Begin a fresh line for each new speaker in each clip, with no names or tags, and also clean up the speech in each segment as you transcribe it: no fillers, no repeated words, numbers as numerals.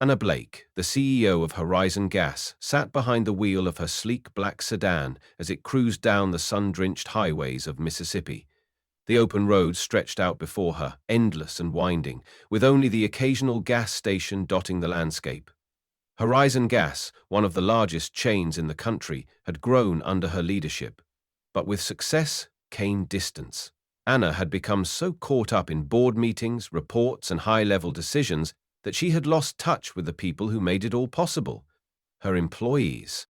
Anna Blake, the CEO of Horizon Gas, sat behind the wheel of her sleek black sedan as it cruised down the sun-drenched highways of Mississippi. The open road stretched out before her, endless and winding, with only the occasional gas station dotting the landscape. Horizon Gas, one of the largest chains in the country, had grown under her leadership. But with success came distance. Anna had become so caught up in board meetings, reports, and high-level decisions that she had lost touch with the people who made it all possible, her employees.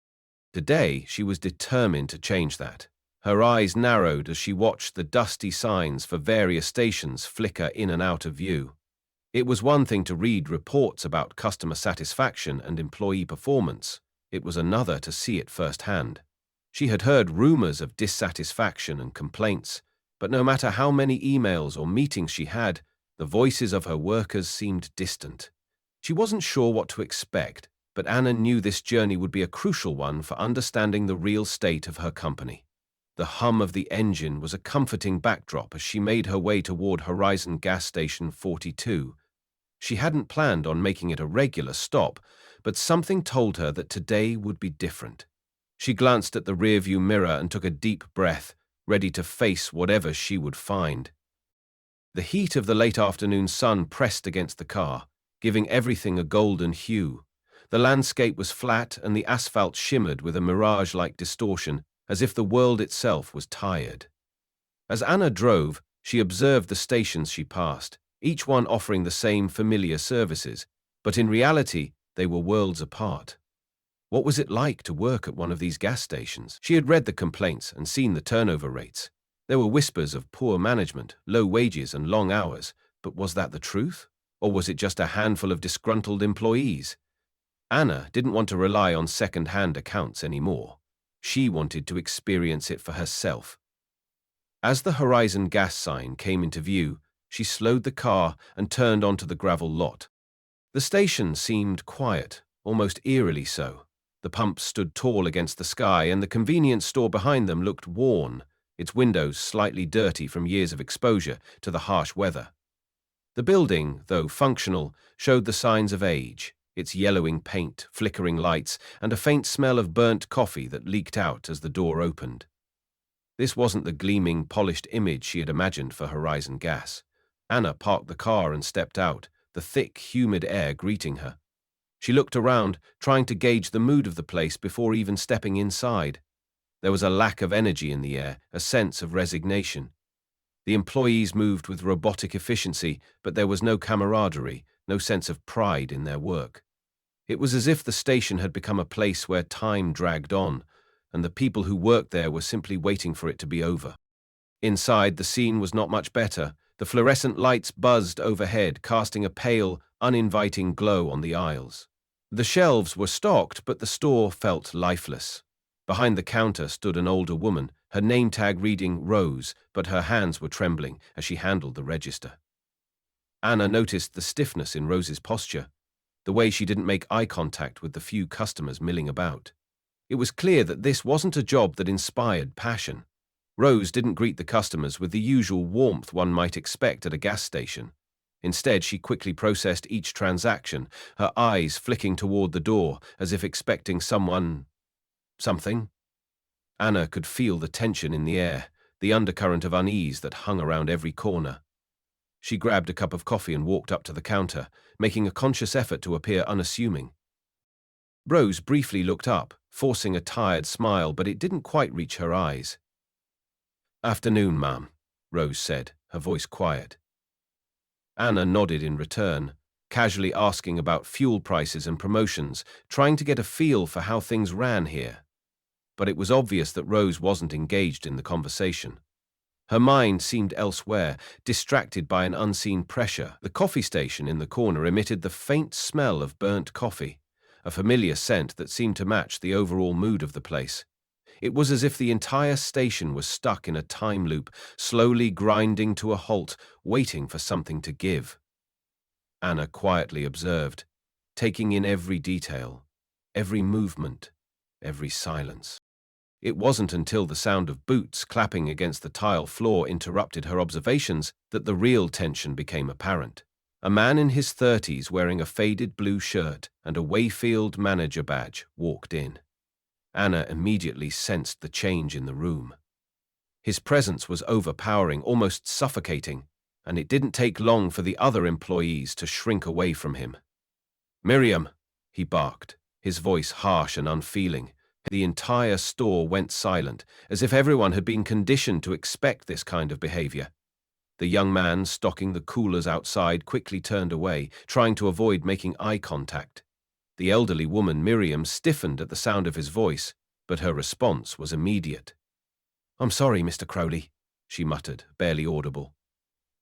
Today, she was determined to change that. Her eyes narrowed as she watched the dusty signs for various stations flicker in and out of view. It was one thing to read reports about customer satisfaction and employee performance. It was another to see it firsthand. She had heard rumors of dissatisfaction and complaints, but no matter how many emails or meetings she had, the voices of her workers seemed distant. She wasn't sure what to expect, but Anna knew this journey would be a crucial one for understanding the real state of her company. The hum of the engine was a comforting backdrop as she made her way toward Horizon Gas Station 42. She hadn't planned on making it a regular stop, but something told her that today would be different. She glanced at the rearview mirror and took a deep breath, ready to face whatever she would find. The heat of the late afternoon sun pressed against the car, giving everything a golden hue. The landscape was flat and the asphalt shimmered with a mirage-like distortion, as if the world itself was tired. As Anna drove, she observed the stations she passed, each one offering the same familiar services, but in reality, they were worlds apart. What was it like to work at one of these gas stations? She had read the complaints and seen the turnover rates. There were whispers of poor management, low wages, and long hours, but was that the truth? Or was it just a handful of disgruntled employees? Anna didn't want to rely on second-hand accounts anymore. She wanted to experience it for herself. As the Horizon Gas sign came into view, she slowed the car and turned onto the gravel lot. The station seemed quiet, almost eerily so. The pumps stood tall against the sky, and the convenience store behind them looked worn, its windows slightly dirty from years of exposure to the harsh weather. The building, though functional, showed the signs of age, its yellowing paint, flickering lights, and a faint smell of burnt coffee that leaked out as the door opened. This wasn't the gleaming, polished image she had imagined for Horizon Gas. Anna parked the car and stepped out, the thick, humid air greeting her. She looked around, trying to gauge the mood of the place before even stepping inside. There was a lack of energy in the air, a sense of resignation. The employees moved with robotic efficiency, but there was no camaraderie, no sense of pride in their work. It was as if the station had become a place where time dragged on, and the people who worked there were simply waiting for it to be over. Inside, the scene was not much better. The fluorescent lights buzzed overhead, casting a pale, uninviting glow on the aisles. The shelves were stocked, but the store felt lifeless. Behind the counter stood an older woman, her name tag reading Rose, but her hands were trembling as she handled the register. Anna noticed the stiffness in Rose's posture, the way she didn't make eye contact with the few customers milling about. It was clear that this wasn't a job that inspired passion. Rose didn't greet the customers with the usual warmth one might expect at a gas station. Instead, she quickly processed each transaction, her eyes flicking toward the door as if expecting something. Anna could feel the tension in the air, the undercurrent of unease that hung around every corner. She grabbed a cup of coffee and walked up to the counter, making a conscious effort to appear unassuming. Rose briefly looked up, forcing a tired smile, but it didn't quite reach her eyes. "Afternoon, ma'am," Rose said, her voice quiet. Anna nodded in return, casually asking about fuel prices and promotions, trying to get a feel for how things ran here. But it was obvious that Rose wasn't engaged in the conversation. Her mind seemed elsewhere, distracted by an unseen pressure. The coffee station in the corner emitted the faint smell of burnt coffee, a familiar scent that seemed to match the overall mood of the place. It was as if the entire station was stuck in a time loop, slowly grinding to a halt, waiting for something to give. Anna quietly observed, taking in every detail, every movement, every silence. It wasn't until the sound of boots clapping against the tile floor interrupted her observations that the real tension became apparent. A man in his 30s wearing a faded blue shirt and a Wayfield manager badge walked in. Anna immediately sensed the change in the room. His presence was overpowering, almost suffocating, and it didn't take long for the other employees to shrink away from him. "Miriam," he barked, his voice harsh and unfeeling. The entire store went silent, as if everyone had been conditioned to expect this kind of behavior. The young man stocking the coolers outside quickly turned away, trying to avoid making eye contact. The elderly woman, Miriam, stiffened at the sound of his voice, but her response was immediate. "I'm sorry, Mr. Crowley," she muttered, barely audible.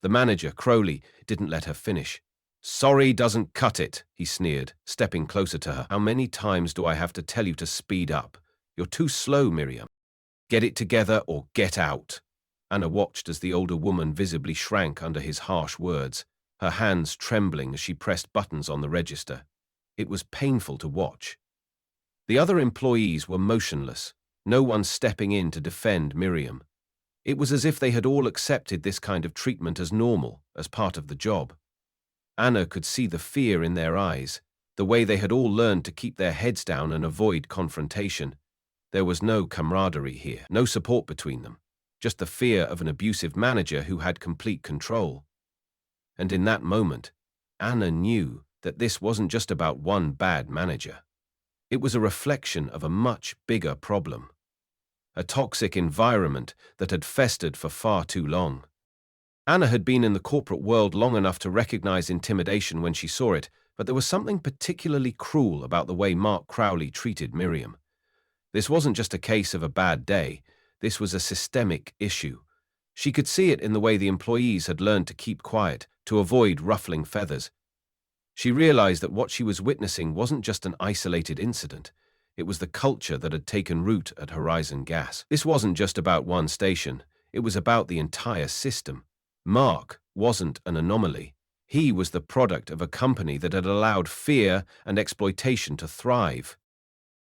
The manager, Crowley, didn't let her finish. "Sorry doesn't cut it," he sneered, stepping closer to her. "How many times do I have to tell you to speed up? You're too slow, Miriam. Get it together or get out." Anna watched as the older woman visibly shrank under his harsh words, her hands trembling as she pressed buttons on the register. It was painful to watch. The other employees were motionless, no one stepping in to defend Miriam. It was as if they had all accepted this kind of treatment as normal, as part of the job. Anna could see the fear in their eyes, the way they had all learned to keep their heads down and avoid confrontation. There was no camaraderie here, no support between them, just the fear of an abusive manager who had complete control. And in that moment, Anna knew that this wasn't just about one bad manager. It was a reflection of a much bigger problem. A toxic environment that had festered for far too long. Anna had been in the corporate world long enough to recognize intimidation when she saw it, but there was something particularly cruel about the way Mark Crowley treated Miriam. This wasn't just a case of a bad day, this was a systemic issue. She could see it in the way the employees had learned to keep quiet, to avoid ruffling feathers. She realized that what she was witnessing wasn't just an isolated incident. It was the culture that had taken root at Horizon Gas. This wasn't just about one station, it was about the entire system. Mark wasn't an anomaly. He was the product of a company that had allowed fear and exploitation to thrive.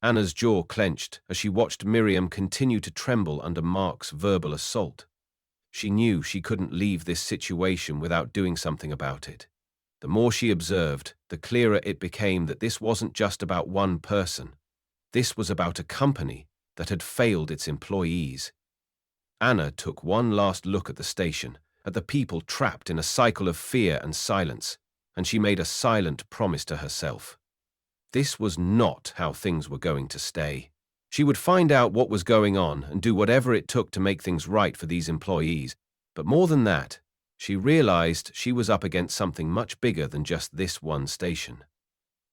Anna's jaw clenched as she watched Miriam continue to tremble under Mark's verbal assault. She knew she couldn't leave this situation without doing something about it. The more she observed, the clearer it became that this wasn't just about one person. This was about a company that had failed its employees. Anna took one last look at the station, at the people trapped in a cycle of fear and silence, and she made a silent promise to herself. This was not how things were going to stay. She would find out what was going on and do whatever it took to make things right for these employees. But more than that, she realized she was up against something much bigger than just this one station.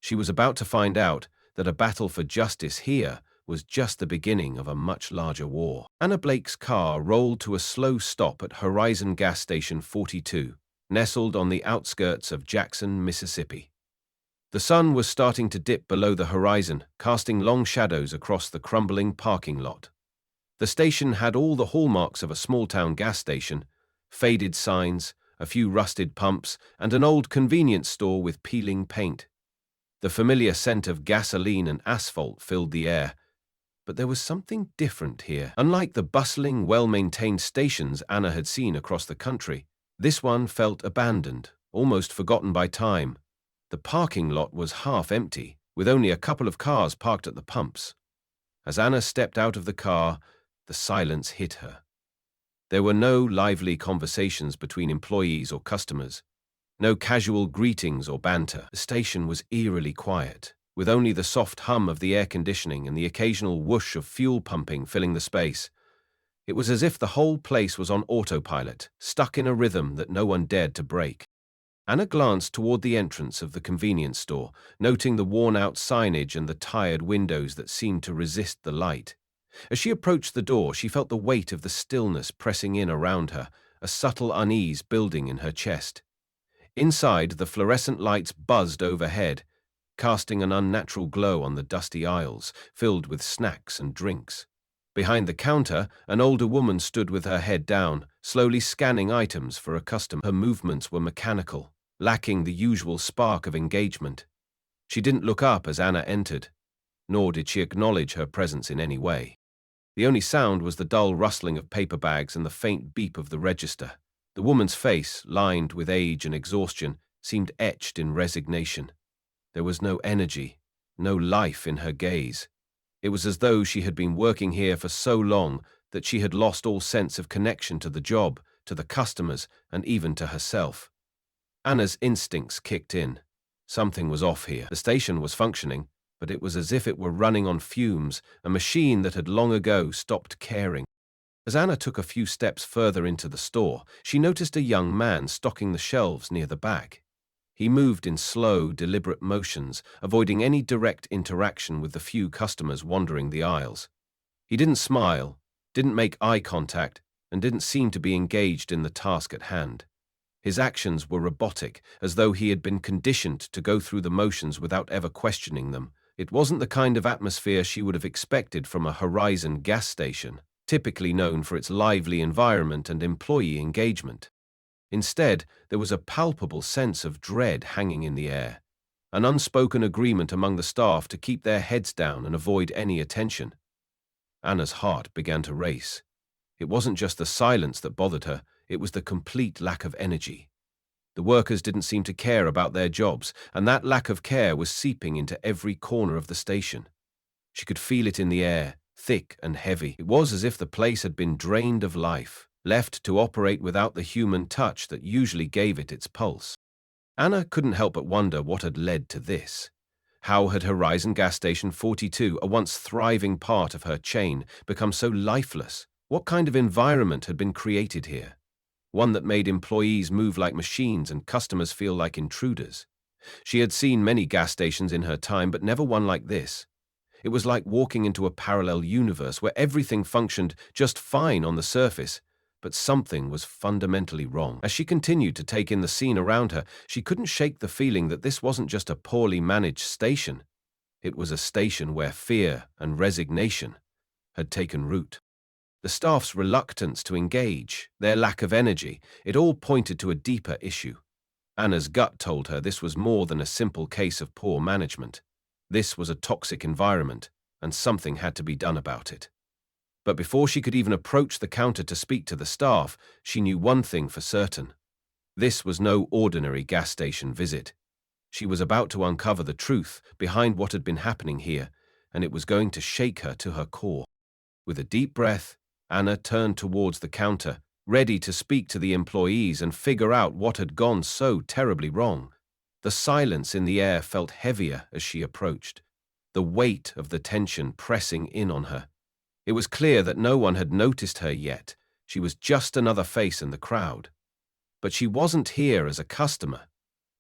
She was about to find out that a battle for justice here was just the beginning of a much larger war. Anna Blake's car rolled to a slow stop at Horizon Gas Station 42, nestled on the outskirts of Jackson, Mississippi. The sun was starting to dip below the horizon, casting long shadows across the crumbling parking lot. The station had all the hallmarks of a small-town gas station: faded signs, a few rusted pumps, and an old convenience store with peeling paint. The familiar scent of gasoline and asphalt filled the air. But there was something different here. Unlike the bustling, well-maintained stations Anna had seen across the country, this one felt abandoned, almost forgotten by time. The parking lot was half empty, with only a couple of cars parked at the pumps. As Anna stepped out of the car, the silence hit her. There were no lively conversations between employees or customers, no casual greetings or banter. The station was eerily quiet, with only the soft hum of the air conditioning and the occasional whoosh of fuel pumping filling the space. It was as if the whole place was on autopilot, stuck in a rhythm that no one dared to break. Anna glanced toward the entrance of the convenience store, noting the worn-out signage and the tired windows that seemed to resist the light. As she approached the door, she felt the weight of the stillness pressing in around her, a subtle unease building in her chest. Inside, the fluorescent lights buzzed overhead, casting an unnatural glow on the dusty aisles, filled with snacks and drinks. Behind the counter, an older woman stood with her head down, slowly scanning items for a customer. Her movements were mechanical, lacking the usual spark of engagement. She didn't look up as Anna entered, nor did she acknowledge her presence in any way. The only sound was the dull rustling of paper bags and the faint beep of the register. The woman's face, lined with age and exhaustion, seemed etched in resignation. There was no energy, no life in her gaze. It was as though she had been working here for so long that she had lost all sense of connection to the job, to the customers, and even to herself. Anna's instincts kicked in. Something was off here. The station was functioning, but it was as if it were running on fumes, a machine that had long ago stopped caring. As Anna took a few steps further into the store, she noticed a young man stocking the shelves near the back. He moved in slow, deliberate motions, avoiding any direct interaction with the few customers wandering the aisles. He didn't smile, didn't make eye contact, and didn't seem to be engaged in the task at hand. His actions were robotic, as though he had been conditioned to go through the motions without ever questioning them. It wasn't the kind of atmosphere she would have expected from a Horizon gas station, typically known for its lively environment and employee engagement. Instead, there was a palpable sense of dread hanging in the air, an unspoken agreement among the staff to keep their heads down and avoid any attention. Anna's heart began to race. It wasn't just the silence that bothered her, it was the complete lack of energy. The workers didn't seem to care about their jobs, and that lack of care was seeping into every corner of the station. She could feel it in the air, thick and heavy. It was as if the place had been drained of life, left to operate without the human touch that usually gave it its pulse. Anna couldn't help but wonder what had led to this. How had Horizon Gas Station 42, a once thriving part of her chain, become so lifeless? What kind of environment had been created here? One that made employees move like machines and customers feel like intruders. She had seen many gas stations in her time, but never one like this. It was like walking into a parallel universe where everything functioned just fine on the surface, but something was fundamentally wrong. As she continued to take in the scene around her, she couldn't shake the feeling that this wasn't just a poorly managed station. It was a station where fear and resignation had taken root. The staff's reluctance to engage, their lack of energy, it all pointed to a deeper issue. Anna's gut told her this was more than a simple case of poor management. This was a toxic environment, and something had to be done about it. But before she could even approach the counter to speak to the staff, she knew one thing for certain. This was no ordinary gas station visit. She was about to uncover the truth behind what had been happening here, and it was going to shake her to her core. With a deep breath, Anna turned towards the counter, ready to speak to the employees and figure out what had gone so terribly wrong. The silence in the air felt heavier as she approached, the weight of the tension pressing in on her. It was clear that no one had noticed her yet. She was just another face in the crowd. But she wasn't here as a customer.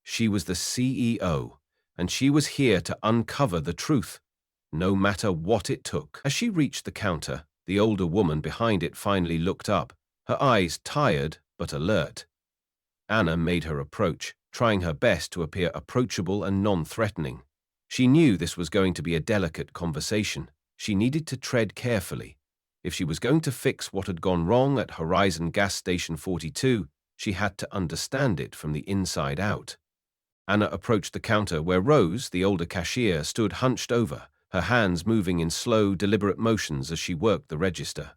She was the CEO, and she was here to uncover the truth, no matter what it took. As she reached the counter, the older woman behind it finally looked up, her eyes tired but alert. Anna made her approach, trying her best to appear approachable and non-threatening. She knew this was going to be a delicate conversation. She needed to tread carefully. If she was going to fix what had gone wrong at Horizon Gas Station 42, she had to understand it from the inside out. Anna approached the counter where Rose, the older cashier, stood hunched over, her hands moving in slow, deliberate motions as she worked the register.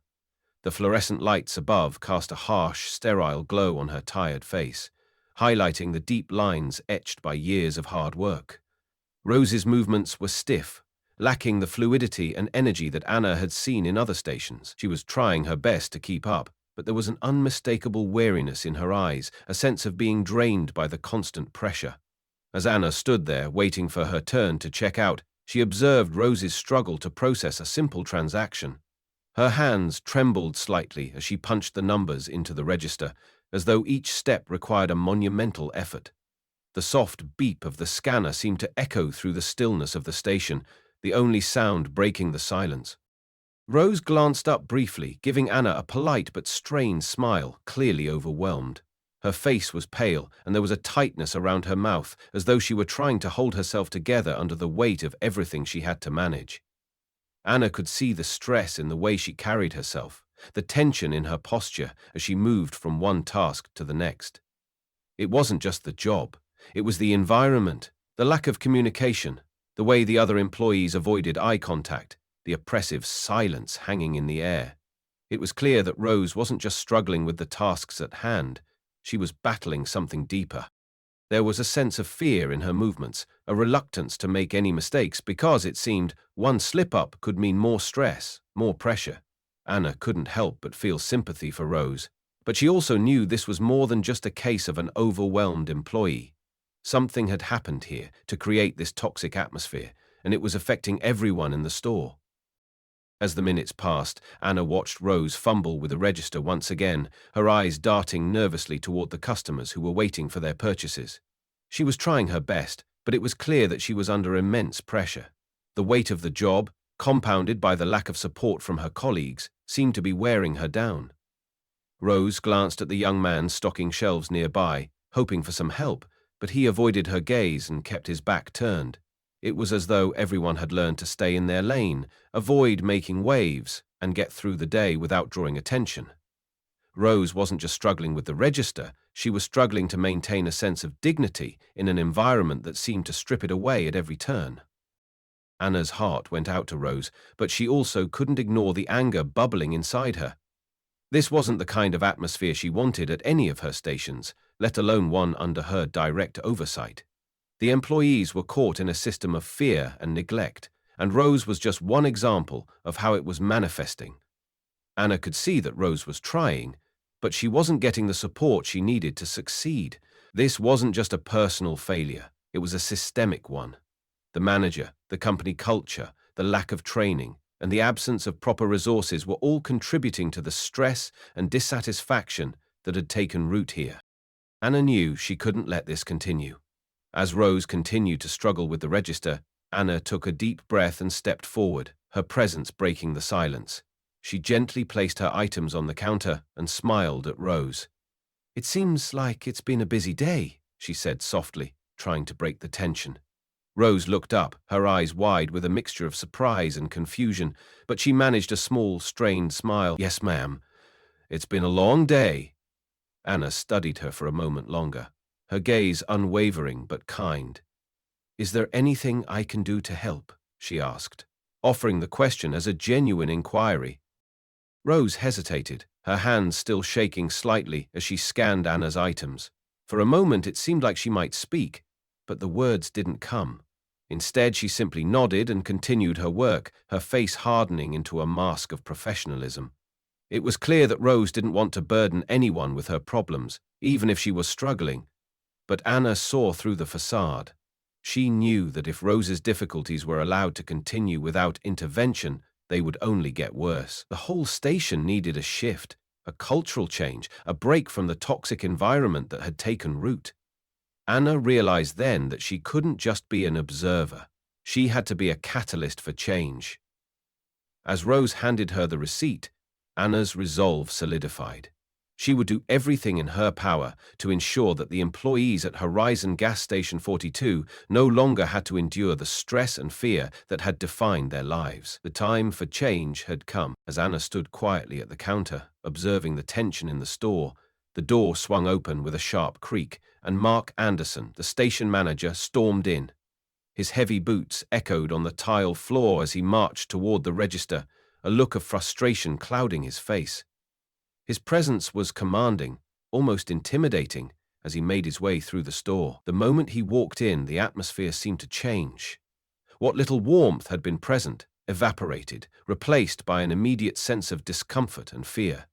The fluorescent lights above cast a harsh, sterile glow on her tired face, highlighting the deep lines etched by years of hard work. Rose's movements were stiff, lacking the fluidity and energy that Anna had seen in other stations. She was trying her best to keep up, but there was an unmistakable weariness in her eyes, a sense of being drained by the constant pressure. As Anna stood there, waiting for her turn to check out, she observed Rose's struggle to process a simple transaction. Her hands trembled slightly as she punched the numbers into the register, as though each step required a monumental effort. The soft beep of the scanner seemed to echo through the stillness of the station, the only sound breaking the silence. Rose glanced up briefly, giving Anna a polite but strained smile, clearly overwhelmed. Her face was pale, and there was a tightness around her mouth, as though she were trying to hold herself together under the weight of everything she had to manage. Anna could see the stress in the way she carried herself, the tension in her posture as she moved from one task to the next. It wasn't just the job, it was the environment, the lack of communication, the way the other employees avoided eye contact, the oppressive silence hanging in the air. It was clear that Rose wasn't just struggling with the tasks at hand, she was battling something deeper. There was a sense of fear in her movements, a reluctance to make any mistakes because it seemed one slip-up could mean more stress, more pressure. Anna couldn't help but feel sympathy for Rose, but she also knew this was more than just a case of an overwhelmed employee. Something had happened here to create this toxic atmosphere, and it was affecting everyone in the store. As the minutes passed, Anna watched Rose fumble with the register once again, her eyes darting nervously toward the customers who were waiting for their purchases. She was trying her best, but it was clear that she was under immense pressure. The weight of the job, compounded by the lack of support from her colleagues, seemed to be wearing her down. Rose glanced at the young man stocking shelves nearby, hoping for some help, but he avoided her gaze and kept his back turned. It was as though everyone had learned to stay in their lane, avoid making waves, and get through the day without drawing attention. Rose wasn't just struggling with the register, she was struggling to maintain a sense of dignity in an environment that seemed to strip it away at every turn. Anna's heart went out to Rose, but she also couldn't ignore the anger bubbling inside her. This wasn't the kind of atmosphere she wanted at any of her stations, let alone one under her direct oversight. The employees were caught in a system of fear and neglect, and Rose was just one example of how it was manifesting. Anna could see that Rose was trying, but she wasn't getting the support she needed to succeed. This wasn't just a personal failure, it was a systemic one. The manager, the company culture, the lack of training, and the absence of proper resources were all contributing to the stress and dissatisfaction that had taken root here. Anna knew she couldn't let this continue. As Rose continued to struggle with the register, Anna took a deep breath and stepped forward, her presence breaking the silence. She gently placed her items on the counter and smiled at Rose. "It seems like it's been a busy day," she said softly, trying to break the tension. Rose looked up, her eyes wide with a mixture of surprise and confusion, but she managed a small, strained smile. "Yes, ma'am. It's been a long day." Anna studied her for a moment longer, her gaze unwavering but kind. "Is there anything I can do to help?" she asked, offering the question as a genuine inquiry. Rose hesitated, her hands still shaking slightly as she scanned Anna's items. For a moment it seemed like she might speak, but the words didn't come. Instead, she simply nodded and continued her work, her face hardening into a mask of professionalism. It was clear that Rose didn't want to burden anyone with her problems, even if she was struggling. But Anna saw through the facade. She knew that if Rose's difficulties were allowed to continue without intervention, they would only get worse. The whole station needed a shift, a cultural change, a break from the toxic environment that had taken root. Anna realized then that she couldn't just be an observer. She had to be a catalyst for change. As Rose handed her the receipt, Anna's resolve solidified. She would do everything in her power to ensure that the employees at Horizon Gas Station 42 no longer had to endure the stress and fear that had defined their lives. The time for change had come. As Anna stood quietly at the counter, observing the tension in the store, the door swung open with a sharp creak, and Mark Anderson, the station manager, stormed in. His heavy boots echoed on the tile floor as he marched toward the register, a look of frustration clouding his face. His presence was commanding, almost intimidating, as he made his way through the store. The moment he walked in, the atmosphere seemed to change. What little warmth had been present evaporated, replaced by an immediate sense of discomfort and fear.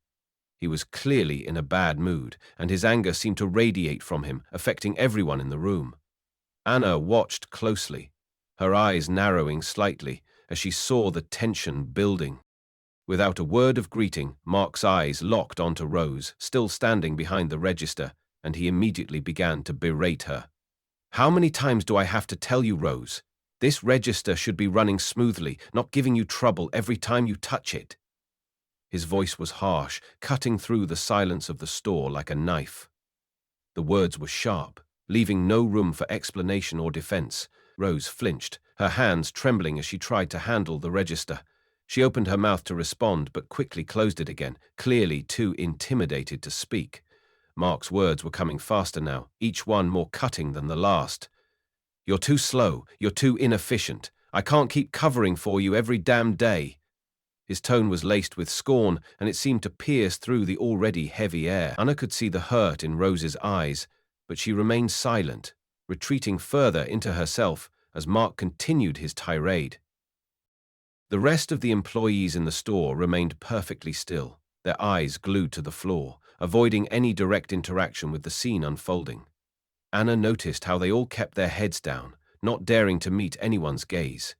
He was clearly in a bad mood, and his anger seemed to radiate from him, affecting everyone in the room. Anna watched closely, her eyes narrowing slightly as she saw the tension building. Without a word of greeting, Mark's eyes locked onto Rose, still standing behind the register, and he immediately began to berate her. "How many times do I have to tell you, Rose? This register should be running smoothly, not giving you trouble every time you touch it." His voice was harsh, cutting through the silence of the store like a knife. The words were sharp, leaving no room for explanation or defense. Rose flinched, her hands trembling as she tried to handle the register. She opened her mouth to respond, but quickly closed it again, clearly too intimidated to speak. Mark's words were coming faster now, each one more cutting than the last. "You're too slow, you're too inefficient. I can't keep covering for you every damn day." His tone was laced with scorn, and it seemed to pierce through the already heavy air. Anna could see the hurt in Rose's eyes, but she remained silent, retreating further into herself as Mark continued his tirade. The rest of the employees in the store remained perfectly still, their eyes glued to the floor, avoiding any direct interaction with the scene unfolding. Anna noticed how they all kept their heads down, not daring to meet anyone's gaze.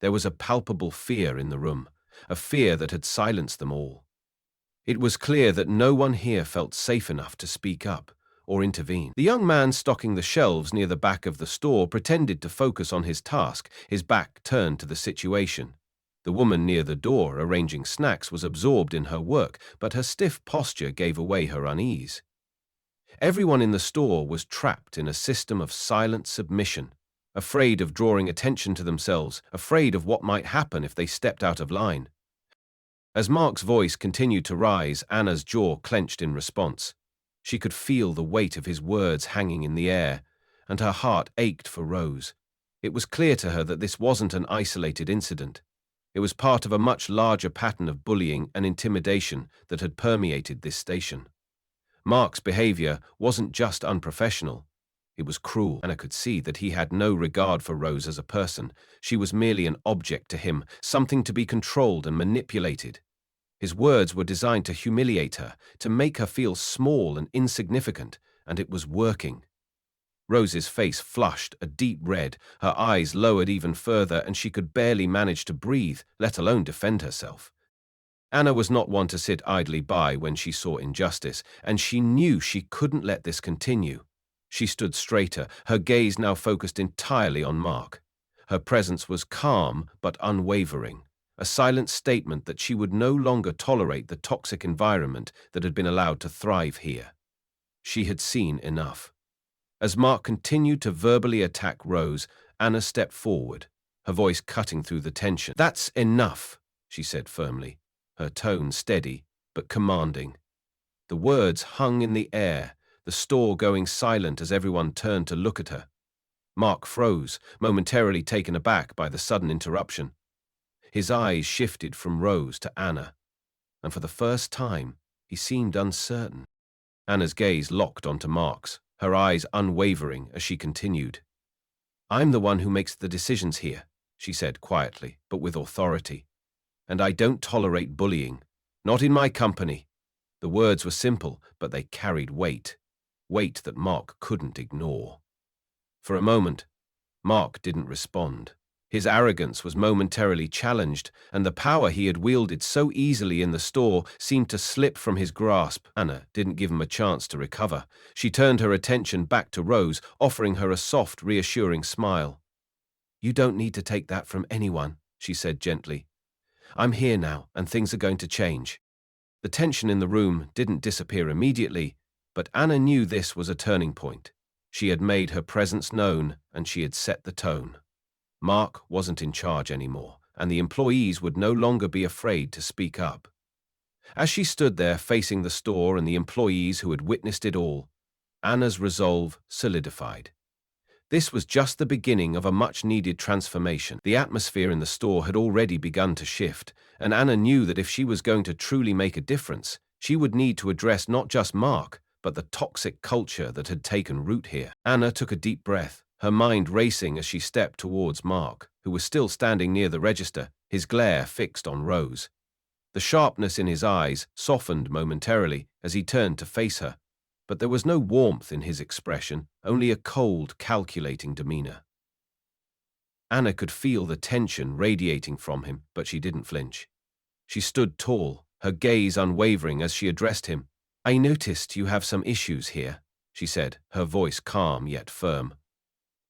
There was a palpable fear in the room, a fear that had silenced them all. It was clear that no one here felt safe enough to speak up or intervene. The young man stocking the shelves near the back of the store pretended to focus on his task, his back turned to the situation. The woman near the door arranging snacks was absorbed in her work, but her stiff posture gave away her unease. Everyone in the store was trapped in a system of silent submission, afraid of drawing attention to themselves, afraid of what might happen if they stepped out of line. As Mark's voice continued to rise, Anna's jaw clenched in response. She could feel the weight of his words hanging in the air, and her heart ached for Rose. It was clear to her that this wasn't an isolated incident. It was part of a much larger pattern of bullying and intimidation that had permeated this station. Mark's behavior wasn't just unprofessional. It was cruel. Anna could see that he had no regard for Rose as a person. She was merely an object to him, something to be controlled and manipulated. His words were designed to humiliate her, to make her feel small and insignificant, and it was working. Rose's face flushed a deep red, her eyes lowered even further, and she could barely manage to breathe, let alone defend herself. Anna was not one to sit idly by when she saw injustice, and she knew she couldn't let this continue. She stood straighter, her gaze now focused entirely on Mark. Her presence was calm but unwavering, a silent statement that she would no longer tolerate the toxic environment that had been allowed to thrive here. She had seen enough. As Mark continued to verbally attack Rose, Anna stepped forward, her voice cutting through the tension. "That's enough," she said firmly, her tone steady but commanding. The words hung in the air, the store going silent as everyone turned to look at her. Mark froze, momentarily taken aback by the sudden interruption. His eyes shifted from Rose to Anna, and for the first time, he seemed uncertain. Anna's gaze locked onto Mark's, her eyes unwavering as she continued. "I'm the one who makes the decisions here," she said quietly, but with authority. "And I don't tolerate bullying. Not in my company." The words were simple, but they carried weight. Weight that Mark couldn't ignore. For a moment, Mark didn't respond. His arrogance was momentarily challenged, and the power he had wielded so easily in the store seemed to slip from his grasp. Anna didn't give him a chance to recover. She turned her attention back to Rose, offering her a soft, reassuring smile. "You don't need to take that from anyone," she said gently. "I'm here now, and things are going to change." The tension in the room didn't disappear immediately, but Anna knew this was a turning point. She had made her presence known, and she had set the tone. Mark wasn't in charge anymore, and the employees would no longer be afraid to speak up. As she stood there facing the store and the employees who had witnessed it all, Anna's resolve solidified. This was just the beginning of a much-needed transformation. The atmosphere in the store had already begun to shift, and Anna knew that if she was going to truly make a difference, she would need to address not just Mark, but the toxic culture that had taken root here. Anna took a deep breath, her mind racing as she stepped towards Mark, who was still standing near the register, his glare fixed on Rose. The sharpness in his eyes softened momentarily as he turned to face her, but there was no warmth in his expression, only a cold, calculating demeanor. Anna could feel the tension radiating from him, but she didn't flinch. She stood tall, her gaze unwavering as she addressed him. "I noticed you have some issues here," she said, her voice calm yet firm.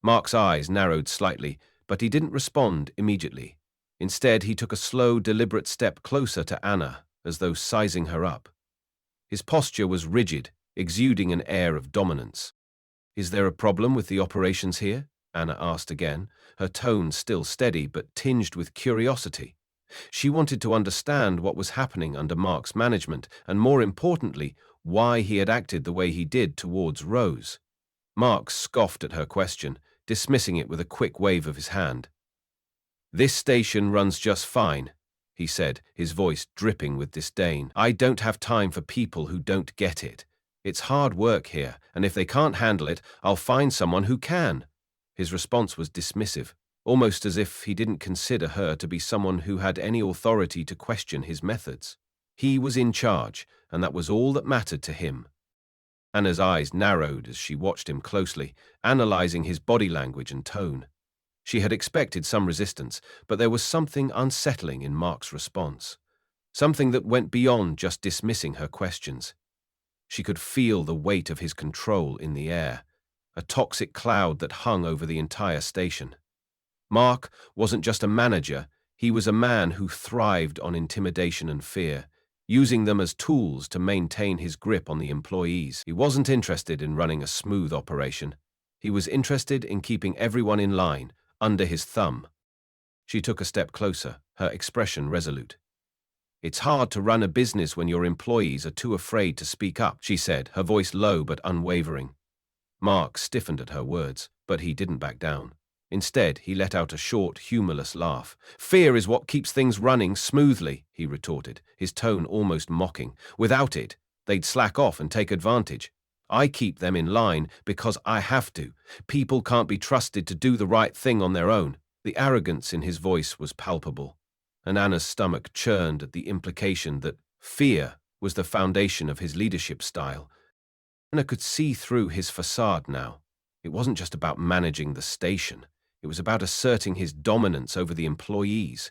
Mark's eyes narrowed slightly, but he didn't respond immediately. Instead, he took a slow, deliberate step closer to Anna, as though sizing her up. His posture was rigid, exuding an air of dominance. "Is there a problem with the operations here?" Anna asked again, her tone still steady but tinged with curiosity. She wanted to understand what was happening under Mark's management, and more importantly, why he had acted the way he did towards Rose. Mark scoffed at her question, dismissing it with a quick wave of his hand. "This station runs just fine," he said, his voice dripping with disdain. "I don't have time for people who don't get it. It's hard work here, and if they can't handle it, I'll find someone who can. His response was dismissive, almost as if he didn't consider her to be someone who had any authority to question his methods. He was in charge, and that was all that mattered to him. Anna's eyes narrowed as she watched him closely, analyzing his body language and tone. She had expected some resistance, but there was something unsettling in Mark's response. Something that went beyond just dismissing her questions. She could feel the weight of his control in the air, a toxic cloud that hung over the entire station. Mark wasn't just a manager, he was a man who thrived on intimidation and fear, using them as tools to maintain his grip on the employees. He wasn't interested in running a smooth operation. He was interested in keeping everyone in line, under his thumb. She took a step closer, her expression resolute. "It's hard to run a business when your employees are too afraid to speak up," she said, her voice low but unwavering. Mark stiffened at her words, but he didn't back down. Instead, he let out a short, humorless laugh. "Fear is what keeps things running smoothly," he retorted, his tone almost mocking. "Without it, they'd slack off and take advantage. I keep them in line because I have to. People can't be trusted to do the right thing on their own." The arrogance in his voice was palpable, and Anna's stomach churned at the implication that fear was the foundation of his leadership style. Anna could see through his facade now. It wasn't just about managing the station. It was about asserting his dominance over the employees.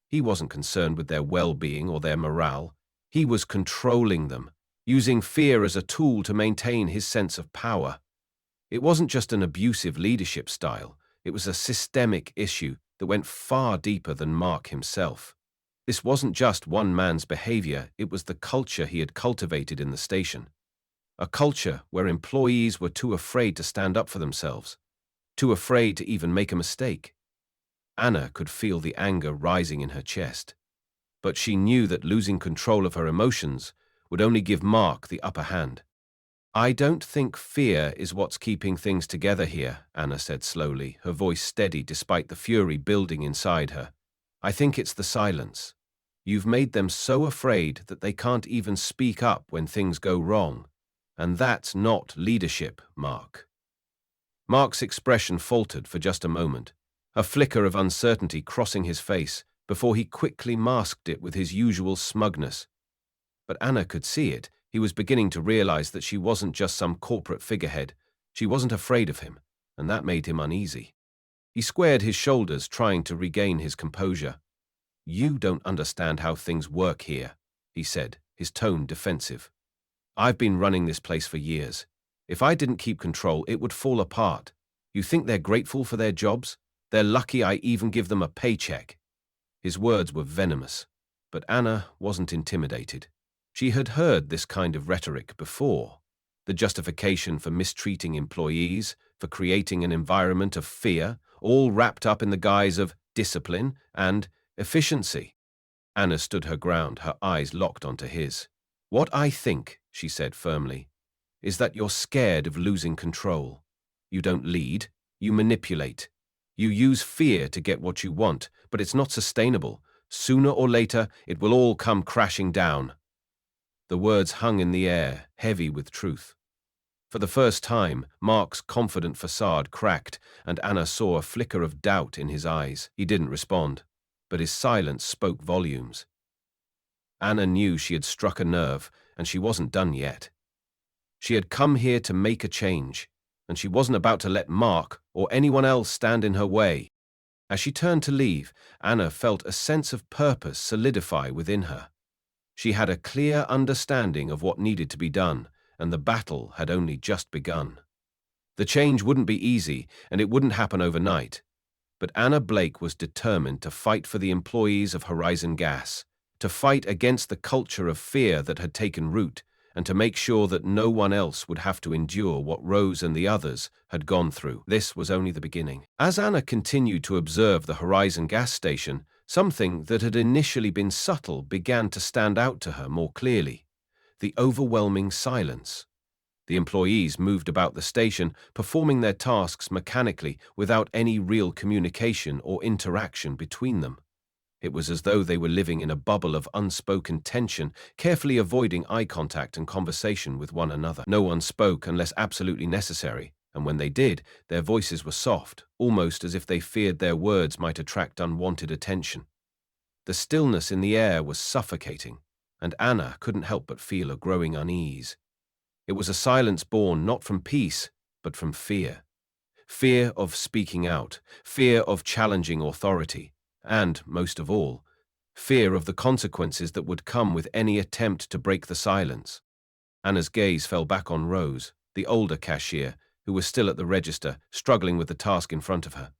He wasn't concerned with their well-being or their morale. He was controlling them, using fear as a tool to maintain his sense of power. It wasn't just an abusive leadership style. It was a systemic issue that went far deeper than Mark himself. This wasn't just one man's behavior, it was the culture he had cultivated in the station. A culture where employees were too afraid to stand up for themselves, too afraid to even make a mistake. Anna could feel the anger rising in her chest, but she knew that losing control of her emotions would only give Mark the upper hand. "I don't think fear is what's keeping things together here," Anna said slowly, her voice steady despite the fury building inside her. "I think it's the silence. You've made them so afraid that they can't even speak up when things go wrong. And that's not leadership, Mark." Mark's expression faltered for just a moment, a flicker of uncertainty crossing his face before he quickly masked it with his usual smugness. But Anna could see it. He was beginning to realize that she wasn't just some corporate figurehead. She wasn't afraid of him, and that made him uneasy. He squared his shoulders, trying to regain his composure. "You don't understand how things work here," he said, his tone defensive. "I've been running this place for years. If I didn't keep control, it would fall apart. You think they're grateful for their jobs? They're lucky I even give them a paycheck." His words were venomous, but Anna wasn't intimidated. She had heard this kind of rhetoric before. The justification for mistreating employees, for creating an environment of fear, all wrapped up in the guise of discipline and efficiency. Anna stood her ground, her eyes locked onto his. "What I think," she said firmly, "is that you're scared of losing control. You don't lead, you manipulate. You use fear to get what you want, but it's not sustainable. Sooner or later, it will all come crashing down." The words hung in the air, heavy with truth. For the first time, Mark's confident facade cracked, and Anna saw a flicker of doubt in his eyes. He didn't respond, but his silence spoke volumes. Anna knew she had struck a nerve, and she wasn't done yet. She had come here to make a change, and she wasn't about to let Mark or anyone else stand in her way. As she turned to leave, Anna felt a sense of purpose solidify within her. She had a clear understanding of what needed to be done, and the battle had only just begun. The change wouldn't be easy, and it wouldn't happen overnight. But Anna Blake was determined to fight for the employees of Horizon Gas, to fight against the culture of fear that had taken root, and to make sure that no one else would have to endure what Rose and the others had gone through. This was only the beginning. As Anna continued to observe the Horizon Gas Station, something that had initially been subtle began to stand out to her more clearly: the overwhelming silence. The employees moved about the station, performing their tasks mechanically without any real communication or interaction between them. It was as though they were living in a bubble of unspoken tension, carefully avoiding eye contact and conversation with one another. No one spoke unless absolutely necessary, and when they did, their voices were soft, almost as if they feared their words might attract unwanted attention. The stillness in the air was suffocating, and Anna couldn't help but feel a growing unease. It was a silence born not from peace, but from fear. Fear of speaking out, fear of challenging authority, and, most of all, fear of the consequences that would come with any attempt to break the silence. Anna's gaze fell back on Rose, the older cashier, who was still at the register, struggling with the task in front of her.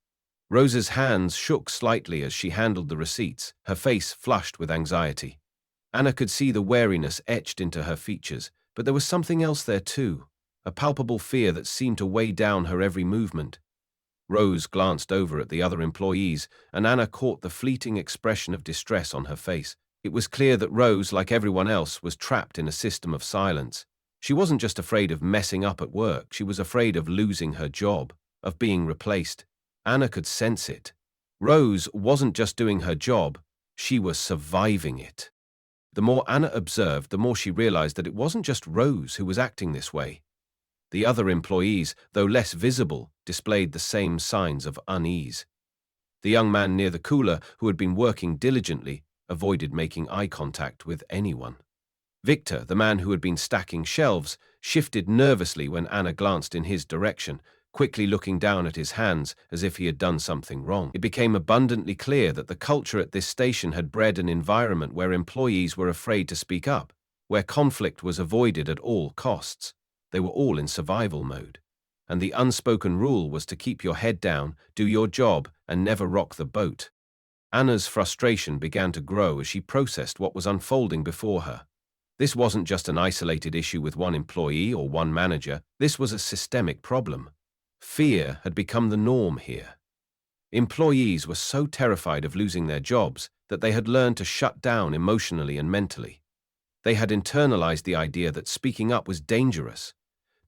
Rose's hands shook slightly as she handled the receipts, her face flushed with anxiety. Anna could see the wariness etched into her features, but there was something else there too, a palpable fear that seemed to weigh down her every movement. Rose glanced over at the other employees, and Anna caught the fleeting expression of distress on her face. It was clear that Rose, like everyone else, was trapped in a system of silence. She wasn't just afraid of messing up at work, she was afraid of losing her job, of being replaced. Anna could sense it. Rose wasn't just doing her job, she was surviving it. The more Anna observed, the more she realized that it wasn't just Rose who was acting this way. The other employees, though less visible, displayed the same signs of unease. The young man near the cooler, who had been working diligently, avoided making eye contact with anyone. Victor, the man who had been stacking shelves, shifted nervously when Anna glanced in his direction, quickly looking down at his hands as if he had done something wrong. It became abundantly clear that the culture at this station had bred an environment where employees were afraid to speak up, where conflict was avoided at all costs. They were all in survival mode, and the unspoken rule was to keep your head down, do your job, and never rock the boat. Anna's frustration began to grow as she processed what was unfolding before her. This wasn't just an isolated issue with one employee or one manager, this was a systemic problem. Fear had become the norm here. Employees were so terrified of losing their jobs that they had learned to shut down emotionally and mentally. They had internalized the idea that speaking up was dangerous,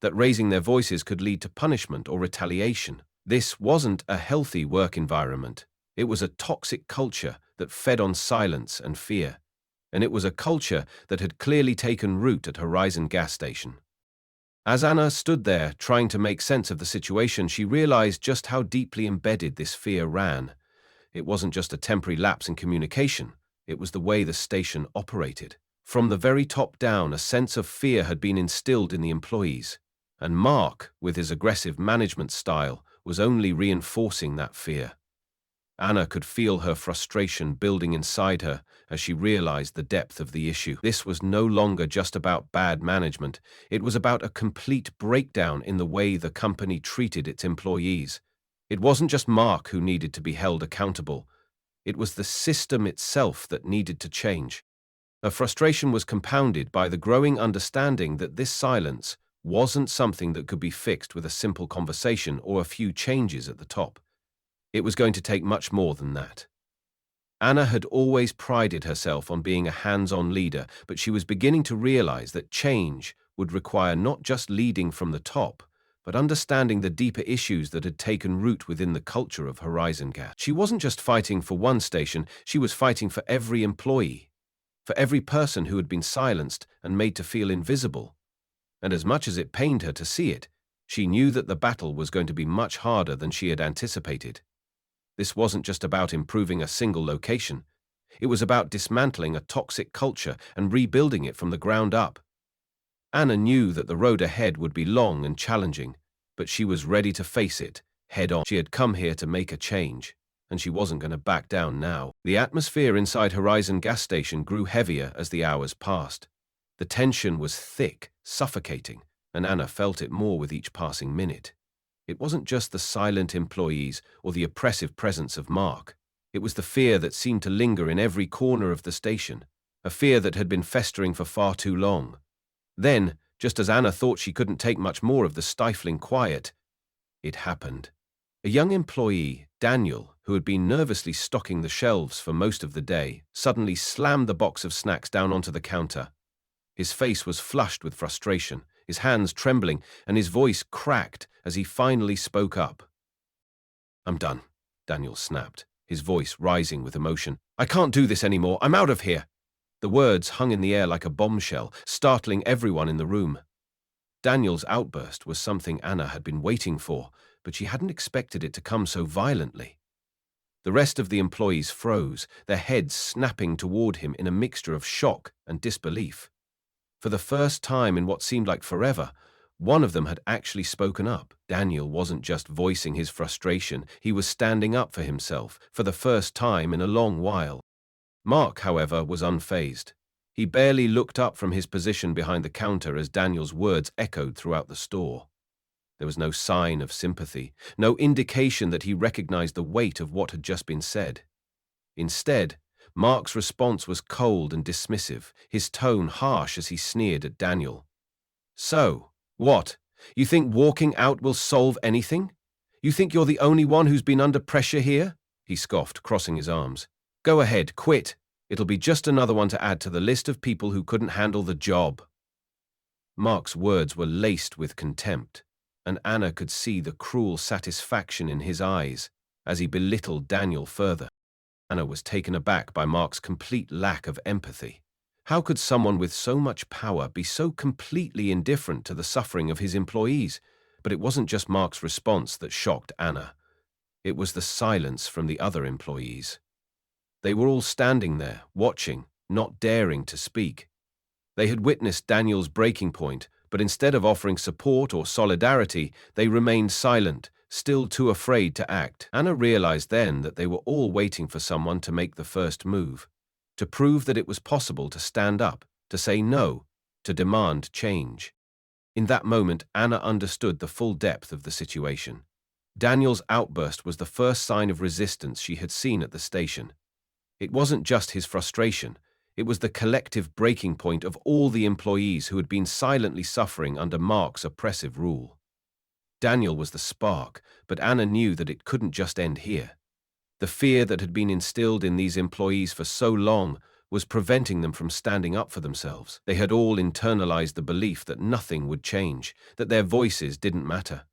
that raising their voices could lead to punishment or retaliation. This wasn't a healthy work environment. It was a toxic culture that fed on silence and fear, and it was a culture that had clearly taken root at Horizon gas station. As Anna stood there trying to make sense of the situation, she realized just how deeply embedded this fear ran. It wasn't just a temporary lapse in communication, it was the way the station operated. From the very top down, a sense of fear had been instilled in the employees, and Mark, with his aggressive management style, was only reinforcing that fear. Anna could feel her frustration building inside her as she realized the depth of the issue. This was no longer just about bad management. It was about a complete breakdown in the way the company treated its employees. It wasn't just Mark who needed to be held accountable. It was the system itself that needed to change. Her frustration was compounded by the growing understanding that this silence wasn't something that could be fixed with a simple conversation or a few changes at the top. It was going to take much more than that. Anna had always prided herself on being a hands-on leader, but she was beginning to realize that change would require not just leading from the top, but understanding the deeper issues that had taken root within the culture of Horizon Gas. She wasn't just fighting for one station, she was fighting for every employee, for every person who had been silenced and made to feel invisible. And as much as it pained her to see it, she knew that the battle was going to be much harder than she had anticipated. This wasn't just about improving a single location. It was about dismantling a toxic culture and rebuilding it from the ground up. Anna knew that the road ahead would be long and challenging, but she was ready to face it head on. She had come here to make a change, and she wasn't going to back down now. The atmosphere inside Horizon gas station grew heavier as the hours passed. The tension was thick, suffocating, and Anna felt it more with each passing minute. It wasn't just the silent employees or the oppressive presence of Mark. It was the fear that seemed to linger in every corner of the station, a fear that had been festering for far too long. Then, just as Anna thought she couldn't take much more of the stifling quiet, it happened. A young employee, Daniel, who had been nervously stocking the shelves for most of the day, suddenly slammed the box of snacks down onto the counter. His face was flushed with frustration, his hands trembling, and his voice cracked as he finally spoke up. "I'm done," Daniel snapped, his voice rising with emotion. "I can't do this anymore. I'm out of here." The words hung in the air like a bombshell, startling everyone in the room. Daniel's outburst was something Anna had been waiting for, but she hadn't expected it to come so violently. The rest of the employees froze, their heads snapping toward him in a mixture of shock and disbelief. For the first time in what seemed like forever, one of them had actually spoken up. Daniel wasn't just voicing his frustration, he was standing up for himself, for the first time in a long while. Mark, however, was unfazed. He barely looked up from his position behind the counter as Daniel's words echoed throughout the store. There was no sign of sympathy, no indication that he recognized the weight of what had just been said. Instead, Mark's response was cold and dismissive, his tone harsh as he sneered at Daniel. "So, what? You think walking out will solve anything? You think you're the only one who's been under pressure here?" he scoffed, crossing his arms. "Go ahead, quit. It'll be just another one to add to the list of people who couldn't handle the job." Mark's words were laced with contempt, and Anna could see the cruel satisfaction in his eyes as he belittled Daniel further. Anna was taken aback by Mark's complete lack of empathy. How could someone with so much power be so completely indifferent to the suffering of his employees? But it wasn't just Mark's response that shocked Anna. It was the silence from the other employees. They were all standing there, watching, not daring to speak. They had witnessed Daniel's breaking point, but instead of offering support or solidarity, they remained silent, still too afraid to act. Anna realized then that they were all waiting for someone to make the first move, to prove that it was possible to stand up, to say no, to demand change. In that moment, Anna understood the full depth of the situation. Daniel's outburst was the first sign of resistance she had seen at the station. It wasn't just his frustration. It was the collective breaking point of all the employees who had been silently suffering under Mark's oppressive rule. Daniel was the spark, but Anna knew that it couldn't just end here. The fear that had been instilled in these employees for so long was preventing them from standing up for themselves. They had all internalized the belief that nothing would change, that their voices didn't matter.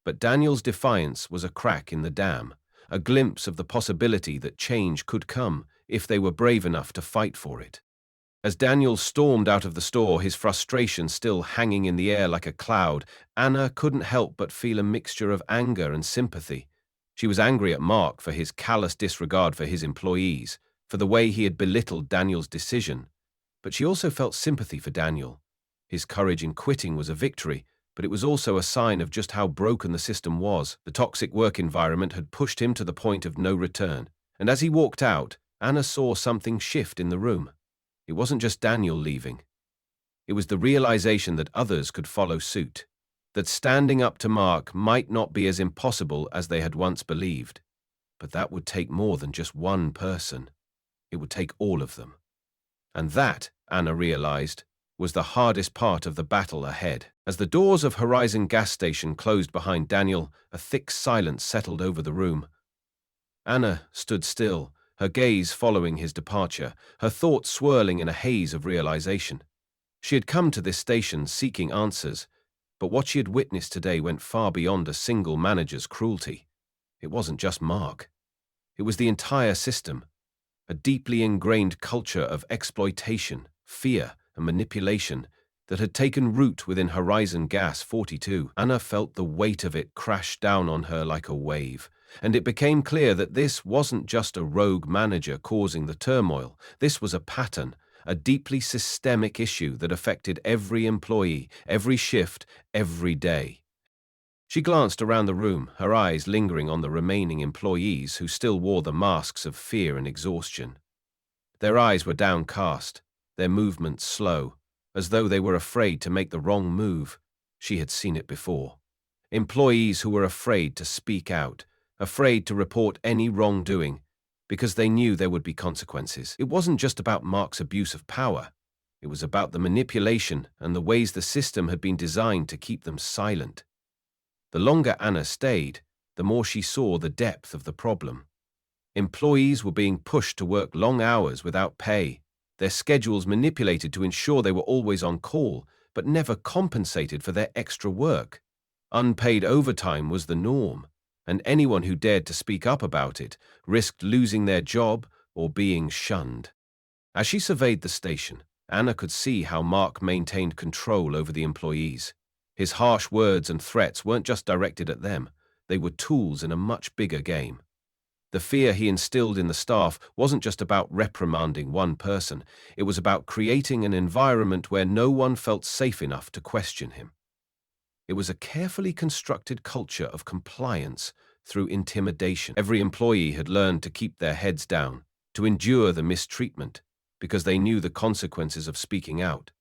But Daniel's defiance was a crack in the dam, a glimpse of the possibility that change could come if they were brave enough to fight for it. As Daniel stormed out of the store, his frustration still hanging in the air like a cloud, Anna couldn't help but feel a mixture of anger and sympathy. She was angry at Mark for his callous disregard for his employees, for the way he had belittled Daniel's decision. But she also felt sympathy for Daniel. His courage in quitting was a victory, but it was also a sign of just how broken the system was. The toxic work environment had pushed him to the point of no return. And as he walked out, Anna saw something shift in the room. It wasn't just Daniel leaving. It was the realization that others could follow suit, that standing up to Mark might not be as impossible as they had once believed. But that would take more than just one person. It would take all of them. And that, Anna realized, was the hardest part of the battle ahead. As the doors of Horizon gas station closed behind Daniel, a thick silence settled over the room. Anna stood still, her gaze following his departure, her thoughts swirling in a haze of realization. She had come to this station seeking answers, but what she had witnessed today went far beyond a single manager's cruelty. It wasn't just Mark. It was the entire system, a deeply ingrained culture of exploitation, fear, and manipulation that had taken root within Horizon Gas 42. Anna felt the weight of it crash down on her like a wave, and it became clear that this wasn't just a rogue manager causing the turmoil. This was a pattern, a deeply systemic issue that affected every employee, every shift, every day. She glanced around the room, her eyes lingering on the remaining employees who still wore the masks of fear and exhaustion. Their eyes were downcast, their movements slow, as though they were afraid to make the wrong move. She had seen it before. Employees who were afraid to speak out, afraid to report any wrongdoing, because they knew there would be consequences. It wasn't just about Mark's abuse of power. It was about the manipulation and the ways the system had been designed to keep them silent. The longer Anna stayed, the more she saw the depth of the problem. Employees were being pushed to work long hours without pay, their schedules manipulated to ensure they were always on call, but never compensated for their extra work. Unpaid overtime was the norm. and anyone who dared to speak up about it risked losing their job or being shunned. As she surveyed the station, Anna could see how Mark maintained control over the employees. His harsh words and threats weren't just directed at them, they were tools in a much bigger game. The fear he instilled in the staff wasn't just about reprimanding one person, it was about creating an environment where no one felt safe enough to question him. It was a carefully constructed culture of compliance through intimidation. Every employee had learned to keep their heads down, to endure the mistreatment, because they knew the consequences of speaking out.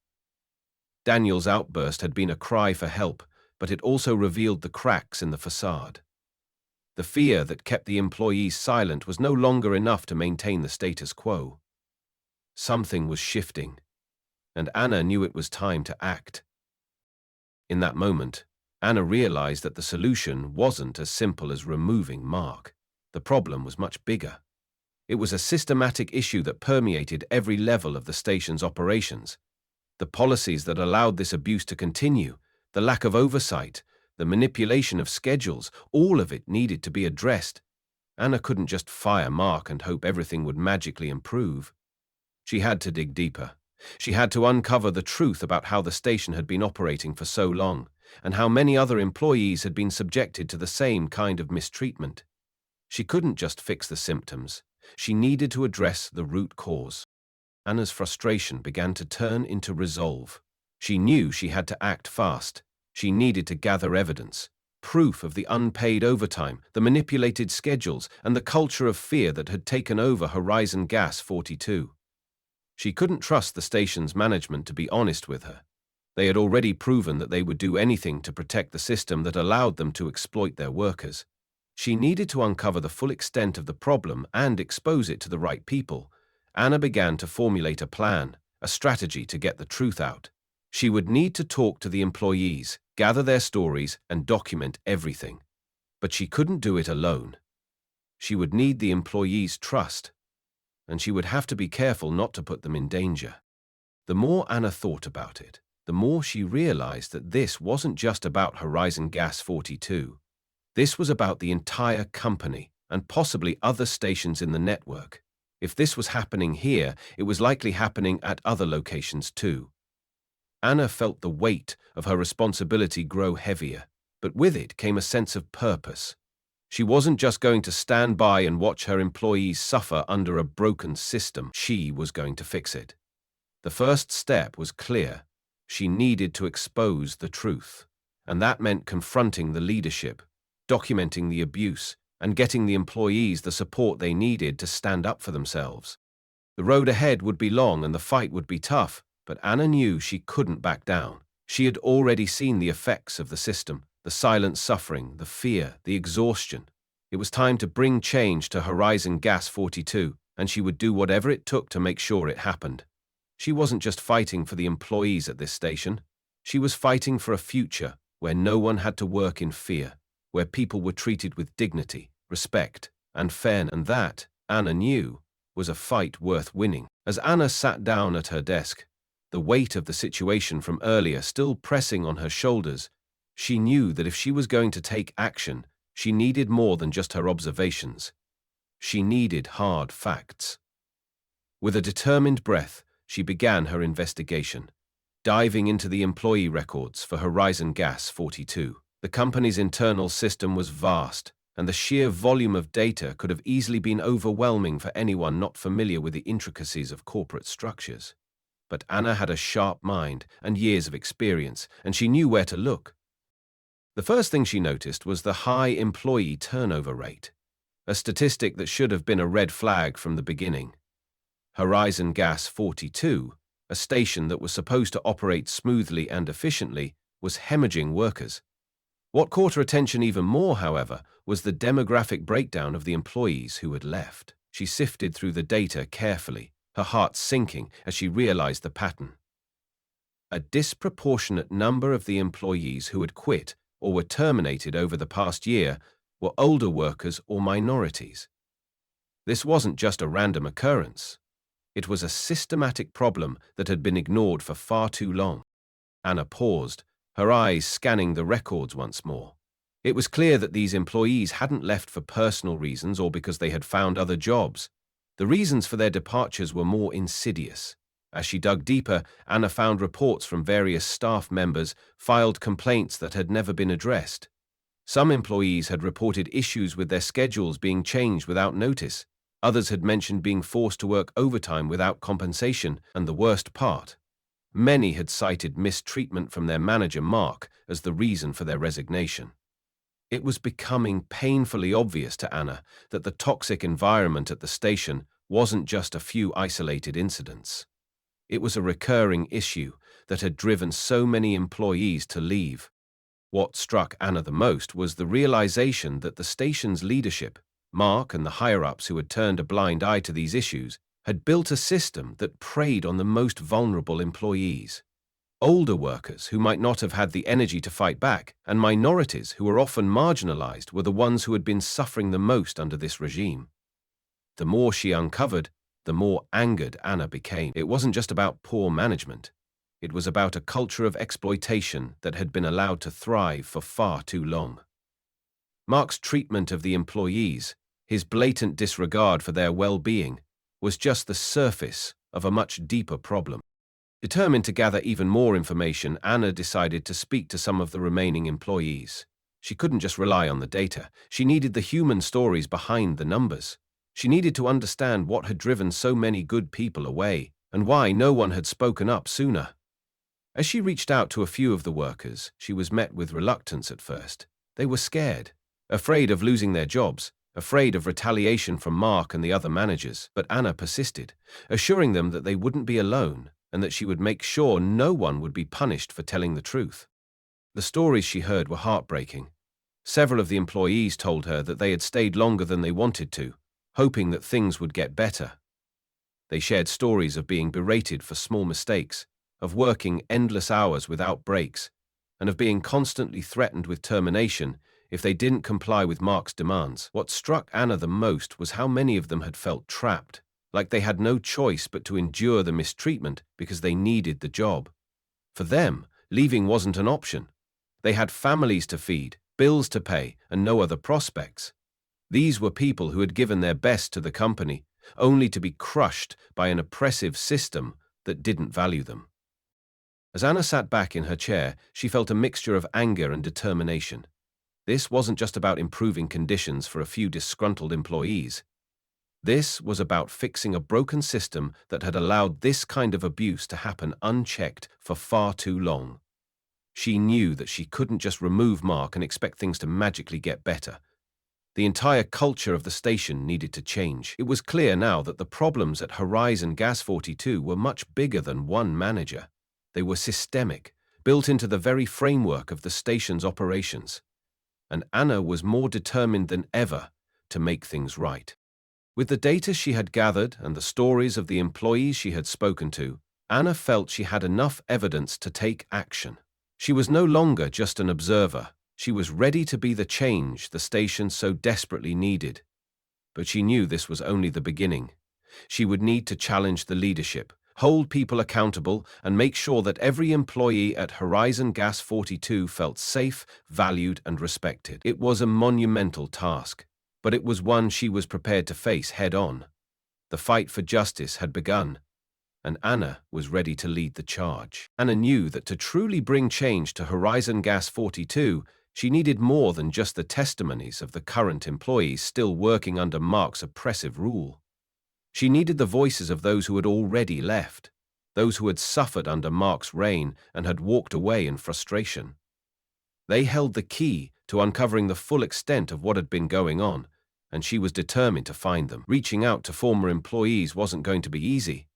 Daniel's outburst had been a cry for help, but it also revealed the cracks in the facade. The fear that kept the employees silent was no longer enough to maintain the status quo. Something was shifting, and Anna knew it was time to act. In that moment, Anna realized that the solution wasn't as simple as removing Mark. The problem was much bigger. It was a systematic issue that permeated every level of the station's operations. The policies that allowed this abuse to continue, the lack of oversight, the manipulation of schedules, all of it needed to be addressed. Anna couldn't just fire Mark and hope everything would magically improve. She had to dig deeper. She had to uncover the truth about how the station had been operating for so long, and how many other employees had been subjected to the same kind of mistreatment. She couldn't just fix the symptoms. She needed to address the root cause. Anna's frustration began to turn into resolve. She knew she had to act fast. She needed to gather evidence, proof of the unpaid overtime, the manipulated schedules, and the culture of fear that had taken over Horizon Gas 42. She couldn't trust the station's management to be honest with her. They had already proven that they would do anything to protect the system that allowed them to exploit their workers. She needed to uncover the full extent of the problem and expose it to the right people. Anna began to formulate a plan, a strategy to get the truth out. She would need to talk to the employees, gather their stories, and document everything. But she couldn't do it alone. She would need the employees' trust, and she would have to be careful not to put them in danger. The more Anna thought about it, the more she realized that this wasn't just about Horizon Gas 42. This was about the entire company and possibly other stations in the network. If this was happening here, it was likely happening at other locations too. Anna felt the weight of her responsibility grow heavier, but with it came a sense of purpose. She wasn't just going to stand by and watch her employees suffer under a broken system. She was going to fix it. The first step was clear. She needed to expose the truth, and that meant confronting the leadership, documenting the abuse, and getting the employees the support they needed to stand up for themselves. The road ahead would be long and the fight would be tough, but Anna knew she couldn't back down. She had already seen the effects of the system, the silent suffering, the fear, the exhaustion. It was time to bring change to Horizon Gas 42, and she would do whatever it took to make sure it happened. She wasn't just fighting for the employees at this station. She was fighting for a future where no one had to work in fear, where people were treated with dignity, respect, and fairness. And that, Anna knew, was a fight worth winning. As Anna sat down at her desk, the weight of the situation from earlier still pressing on her shoulders, she knew that if she was going to take action, she needed more than just her observations. She needed hard facts. With a determined breath, she began her investigation, diving into the employee records for Horizon Gas 42. The company's internal system was vast, and the sheer volume of data could have easily been overwhelming for anyone not familiar with the intricacies of corporate structures. But Anna had a sharp mind and years of experience, and she knew where to look. The first thing she noticed was the high employee turnover rate, a statistic that should have been a red flag from the beginning. Horizon Gas 42, a station that was supposed to operate smoothly and efficiently, was hemorrhaging workers. What caught her attention even more, however, was the demographic breakdown of the employees who had left. She sifted through the data carefully, her heart sinking as she realized the pattern. A disproportionate number of the employees who had quit or were terminated over the past year were older workers or minorities. This wasn't just a random occurrence. It was a systematic problem that had been ignored for far too long. Anna paused, her eyes scanning the records once more. It was clear that these employees hadn't left for personal reasons or because they had found other jobs. The reasons for their departures were more insidious. As she dug deeper, Anna found reports from various staff members, filed complaints that had never been addressed. Some employees had reported issues with their schedules being changed without notice. Others had mentioned being forced to work overtime without compensation, and the worst part, many had cited mistreatment from their manager, Mark, as the reason for their resignation. It was becoming painfully obvious to Anna that the toxic environment at the station wasn't just a few isolated incidents. It was a recurring issue that had driven so many employees to leave. What struck Anna the most was the realization that the station's leadership, Mark and the higher-ups who had turned a blind eye to these issues, had built a system that preyed on the most vulnerable employees. Older workers who might not have had the energy to fight back, and minorities who were often marginalized were the ones who had been suffering the most under this regime. The more she uncovered, the more angered Anna became. It wasn't just about poor management. It was about a culture of exploitation that had been allowed to thrive for far too long. Mark's treatment of the employees, his blatant disregard for their well-being, was just the surface of a much deeper problem. Determined to gather even more information, Anna decided to speak to some of the remaining employees. She couldn't just rely on the data. She needed the human stories behind the numbers. She needed to understand what had driven so many good people away, and why no one had spoken up sooner. As she reached out to a few of the workers, she was met with reluctance at first. They were scared, afraid of losing their jobs, afraid of retaliation from Mark and the other managers. But Anna persisted, assuring them that they wouldn't be alone and that she would make sure no one would be punished for telling the truth. The stories she heard were heartbreaking. Several of the employees told her that they had stayed longer than they wanted to, hoping that things would get better. They shared stories of being berated for small mistakes, of working endless hours without breaks, and of being constantly threatened with termination if they didn't comply with Mark's demands. What struck Anna the most was how many of them had felt trapped, like they had no choice but to endure the mistreatment because they needed the job. For them, leaving wasn't an option. They had families to feed, bills to pay, and no other prospects. These were people who had given their best to the company, only to be crushed by an oppressive system that didn't value them. As Anna sat back in her chair, she felt a mixture of anger and determination. This wasn't just about improving conditions for a few disgruntled employees. This was about fixing a broken system that had allowed this kind of abuse to happen unchecked for far too long. She knew that she couldn't just remove Mark and expect things to magically get better. The entire culture of the station needed to change. It was clear now that the problems at Horizon Gas 42 were much bigger than one manager. They were systemic, built into the very framework of the station's operations. And Anna was more determined than ever to make things right. With the data she had gathered and the stories of the employees she had spoken to, Anna felt she had enough evidence to take action. She was no longer just an observer. She was ready to be the change the station so desperately needed. But she knew this was only the beginning. She would need to challenge the leadership, hold people accountable, and make sure that every employee at Horizon Gas 42 felt safe, valued, and respected. It was a monumental task, but it was one she was prepared to face head-on. The fight for justice had begun, and Anna was ready to lead the charge. Anna knew that to truly bring change to Horizon Gas 42, she needed more than just the testimonies of the current employees still working under Mark's oppressive rule. She needed the voices of those who had already left, those who had suffered under Mark's reign and had walked away in frustration. They held the key to uncovering the full extent of what had been going on, and she was determined to find them. Reaching out to former employees wasn't going to be easy.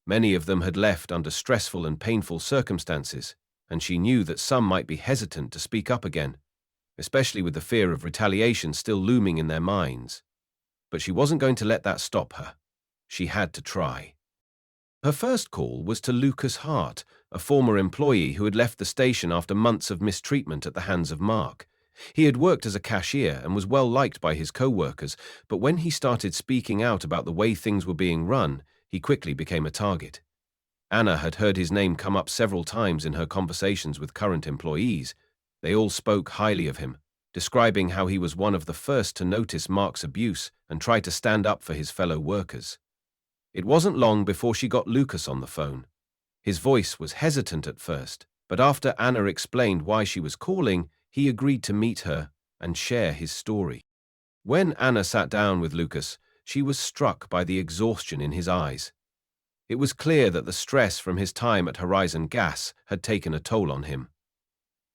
Many of them had left under stressful and painful circumstances, and she knew that some might be hesitant to speak up again, especially with the fear of retaliation still looming in their minds. But she wasn't going to let that stop her. She had to try. Her first call was to Lucas Hart, a former employee who had left the station after months of mistreatment at the hands of Mark. He had worked as a cashier and was well liked by his co-workers, but when he started speaking out about the way things were being run, he quickly became a target. Anna had heard his name come up several times in her conversations with current employees. They all spoke highly of him, describing how he was one of the first to notice Mark's abuse and try to stand up for his fellow workers. It wasn't long before she got Lucas on the phone. His voice was hesitant at first, but after Anna explained why she was calling, he agreed to meet her and share his story. When Anna sat down with Lucas, she was struck by the exhaustion in his eyes. It was clear that the stress from his time at Horizon Gas had taken a toll on him.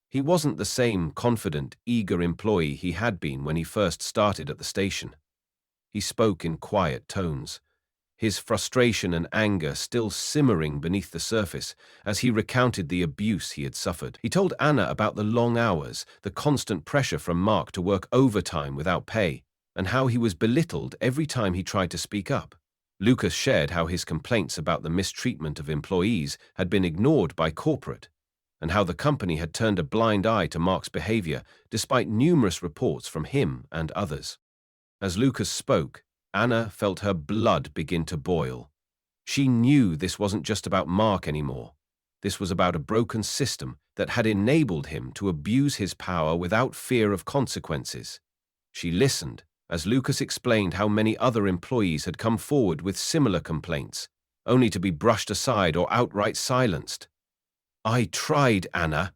He wasn't the same confident, eager employee he had been when he first started at the station. He spoke in quiet tones, his frustration and anger still simmering beneath the surface as he recounted the abuse he had suffered. He told Anna about the long hours, the constant pressure from Mark to work overtime without pay, and how he was belittled every time he tried to speak up. Lucas shared how his complaints about the mistreatment of employees had been ignored by corporate, and how the company had turned a blind eye to Mark's behavior despite numerous reports from him and others. As Lucas spoke, Anna felt her blood begin to boil. She knew this wasn't just about Mark anymore. This was about a broken system that had enabled him to abuse his power without fear of consequences. She listened as Lucas explained how many other employees had come forward with similar complaints, only to be brushed aside or outright silenced. "I tried, Anna,"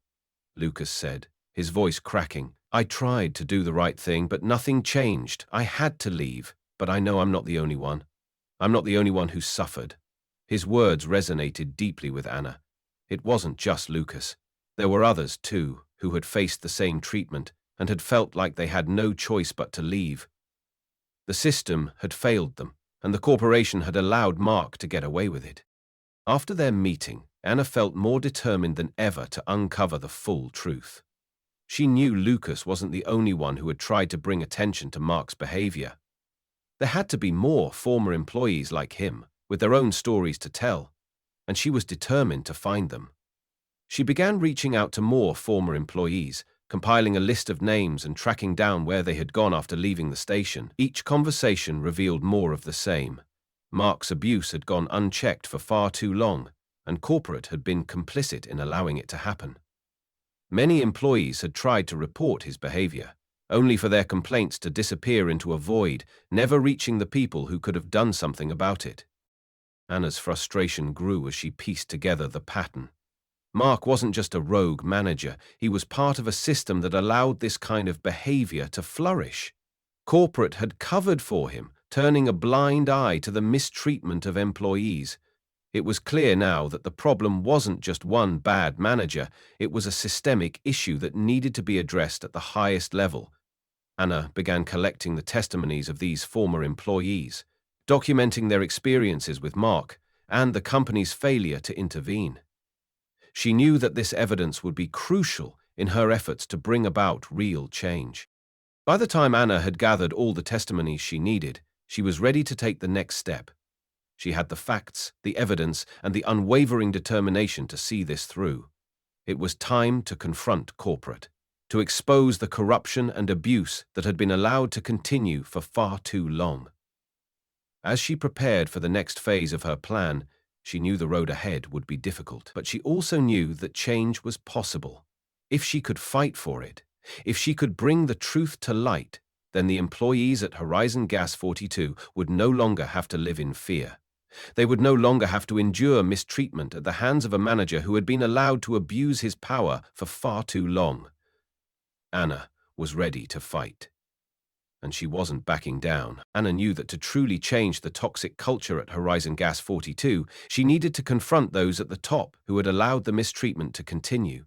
Lucas said, his voice cracking. "I tried to do the right thing, but nothing changed. I had to leave. But I know I'm not the only one. I'm not the only one who suffered." His words resonated deeply with Anna. It wasn't just Lucas. There were others, too, who had faced the same treatment and had felt like they had no choice but to leave. The system had failed them, and the corporation had allowed Mark to get away with it. After their meeting, Anna felt more determined than ever to uncover the full truth. She knew Lucas wasn't the only one who had tried to bring attention to Mark's behavior. There had to be more former employees like him, with their own stories to tell, and she was determined to find them. She began reaching out to more former employees, compiling a list of names and tracking down where they had gone after leaving the station. Each conversation revealed more of the same. Mark's abuse had gone unchecked for far too long, and corporate had been complicit in allowing it to happen. Many employees had tried to report his behavior, only for their complaints to disappear into a void, never reaching the people who could have done something about it. Anna's frustration grew as she pieced together the pattern. Mark wasn't just a rogue manager, he was part of a system that allowed this kind of behavior to flourish. Corporate had covered for him, turning a blind eye to the mistreatment of employees. It was clear now that the problem wasn't just one bad manager, it was a systemic issue that needed to be addressed at the highest level. Anna began collecting the testimonies of these former employees, documenting their experiences with Mark and the company's failure to intervene. She knew that this evidence would be crucial in her efforts to bring about real change. By the time Anna had gathered all the testimonies she needed, she was ready to take the next step. She had the facts, the evidence, and the unwavering determination to see this through. It was time to confront corporate, to expose the corruption and abuse that had been allowed to continue for far too long. As she prepared for the next phase of her plan, she knew the road ahead would be difficult, but she also knew that change was possible. If she could fight for it, if she could bring the truth to light, then the employees at Horizon Gas 42 would no longer have to live in fear. They would no longer have to endure mistreatment at the hands of a manager who had been allowed to abuse his power for far too long. Anna was ready to fight. And she wasn't backing down. Anna knew that to truly change the toxic culture at Horizon Gas 42, she needed to confront those at the top who had allowed the mistreatment to continue.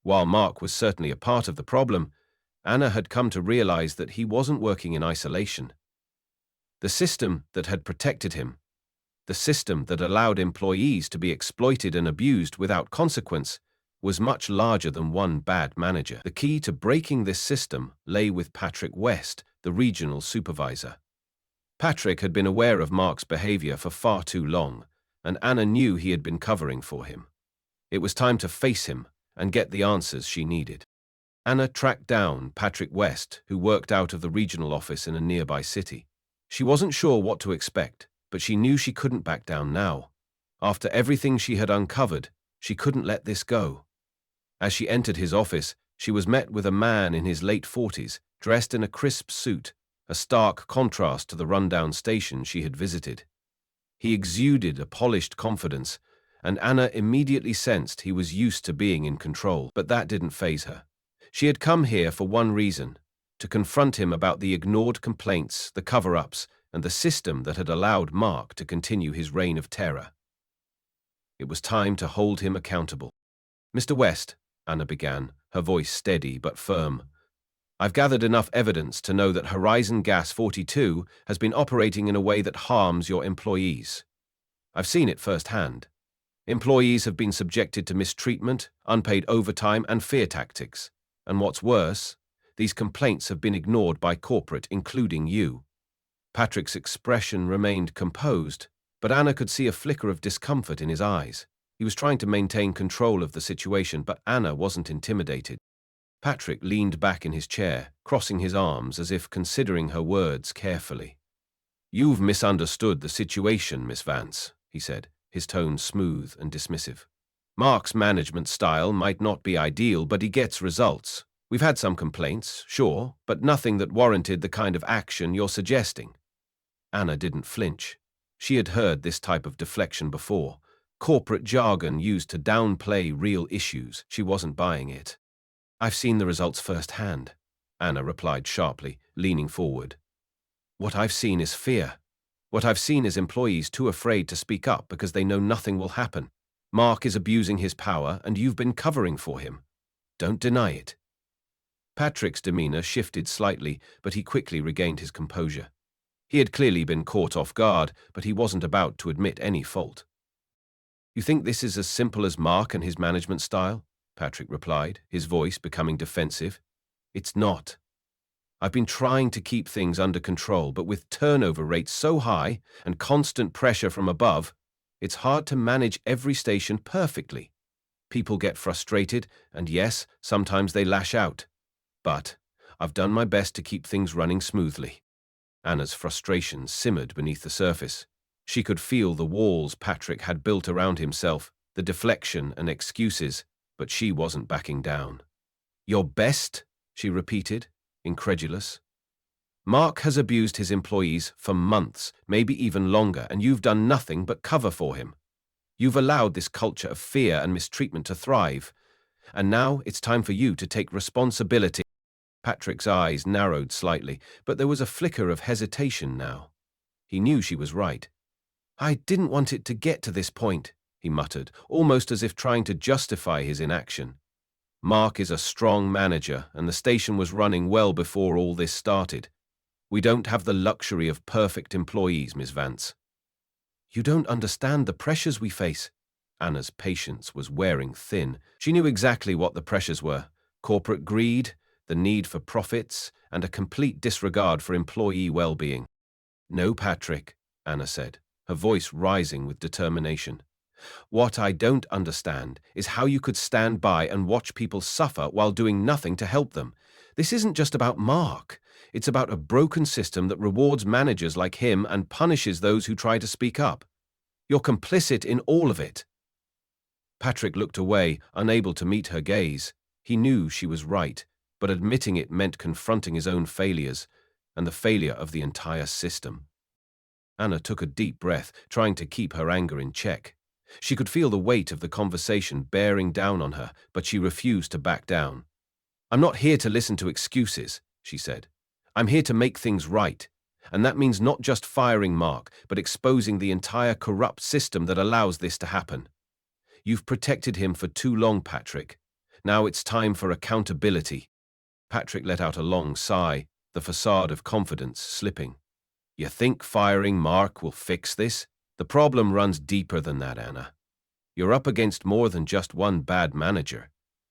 While Mark was certainly a part of the problem, Anna had come to realize that he wasn't working in isolation. The system that had protected him, the system that allowed employees to be exploited and abused without consequence, was much larger than one bad manager. The key to breaking this system lay with Patrick West, the regional supervisor. Patrick had been aware of Mark's behavior for far too long, and Anna knew he had been covering for him. It was time to face him and get the answers she needed. Anna tracked down Patrick West, who worked out of the regional office in a nearby city. She wasn't sure what to expect, but she knew she couldn't back down now. After everything she had uncovered, she couldn't let this go. As she entered his office, She was met with a man in his late 40s, dressed in a crisp suit, a stark contrast to the rundown station she had visited. He exuded a polished confidence, and Anna immediately sensed he was used to being in control, but that didn't faze her. She had come here for one reason: to confront him about the ignored complaints, the cover-ups, and the system that had allowed Mark to continue his reign of terror. It was time to hold him accountable. "Mr. West," Anna began, her voice steady but firm, "I've gathered enough evidence to know that Horizon Gas 42 has been operating in a way that harms your employees. I've seen it firsthand. Employees have been subjected to mistreatment, unpaid overtime, and fear tactics. And what's worse, these complaints have been ignored by corporate, including you." Patrick's expression remained composed, but Anna could see a flicker of discomfort in his eyes. He was trying to maintain control of the situation, but Anna wasn't intimidated. Patrick leaned back in his chair, crossing his arms as if considering her words carefully. "You've misunderstood the situation, Miss Vance," he said, his tone smooth and dismissive. "Mark's management style might not be ideal, but he gets results. We've had some complaints, sure, but nothing that warranted the kind of action you're suggesting." Anna didn't flinch. She had heard this type of deflection before. Corporate jargon used to downplay real issues. She wasn't buying it. "I've seen the results firsthand," Anna replied sharply, leaning forward. "What I've seen is fear. What I've seen is employees too afraid to speak up because they know nothing will happen. Mark is abusing his power, and you've been covering for him. Don't deny it." Patrick's demeanor shifted slightly, but he quickly regained his composure. He had clearly been caught off guard, but he wasn't about to admit any fault. "You think this is as simple as Mark and his management style?" Patrick replied, his voice becoming defensive. "It's not. I've been trying to keep things under control, but with turnover rates so high and constant pressure from above, it's hard to manage every station perfectly. People get frustrated, and yes, sometimes they lash out. But I've done my best to keep things running smoothly." Anna's frustration simmered beneath the surface. She could feel the walls Patrick had built around himself, the deflection and excuses, but she wasn't backing down. "Your best?" she repeated, incredulous. "Mark has abused his employees for months, maybe even longer, and you've done nothing but cover for him. You've allowed this culture of fear and mistreatment to thrive, and now it's time for you to take responsibility." Patrick's eyes narrowed slightly, but there was a flicker of hesitation now. He knew she was right. "I didn't want it to get to this point," he muttered, almost as if trying to justify his inaction. "Mark is a strong manager, and the station was running well before all this started. We don't have the luxury of perfect employees, Miss Vance." "You don't understand the pressures we face." Anna's patience was wearing thin. She knew exactly what the pressures were: corporate greed, the need for profits, and a complete disregard for employee well-being. "No, Patrick," Anna said, her voice rising with determination. "What I don't understand is how you could stand by and watch people suffer while doing nothing to help them. This isn't just about Mark. It's about a broken system that rewards managers like him and punishes those who try to speak up. You're complicit in all of it." Patrick looked away, unable to meet her gaze. He knew she was right, but admitting it meant confronting his own failures and the failure of the entire system. Anna took a deep breath, trying to keep her anger in check. She could feel the weight of the conversation bearing down on her, but she refused to back down. "I'm not here to listen to excuses," she said. "I'm here to make things right. And that means not just firing Mark, but exposing the entire corrupt system that allows this to happen. You've protected him for too long, Patrick. Now it's time for accountability." Patrick let out a long sigh, the facade of confidence slipping. "You think firing Mark will fix this? The problem runs deeper than that, Anna. You're up against more than just one bad manager.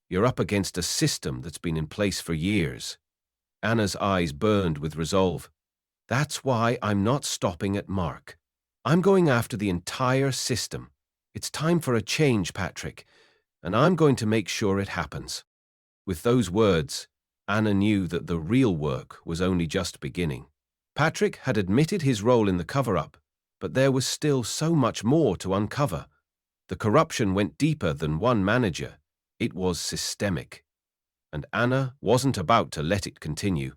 You're up against a system that's been in place for years." Anna's eyes burned with resolve. "That's why I'm not stopping at Mark. I'm going after the entire system. It's time for a change, Patrick, and I'm going to make sure it happens." With those words, Anna knew that the real work was only just beginning. Patrick had admitted his role in the cover-up, but there was still so much more to uncover. The corruption went deeper than one manager. It was systemic. and Anna wasn't about to let it continue.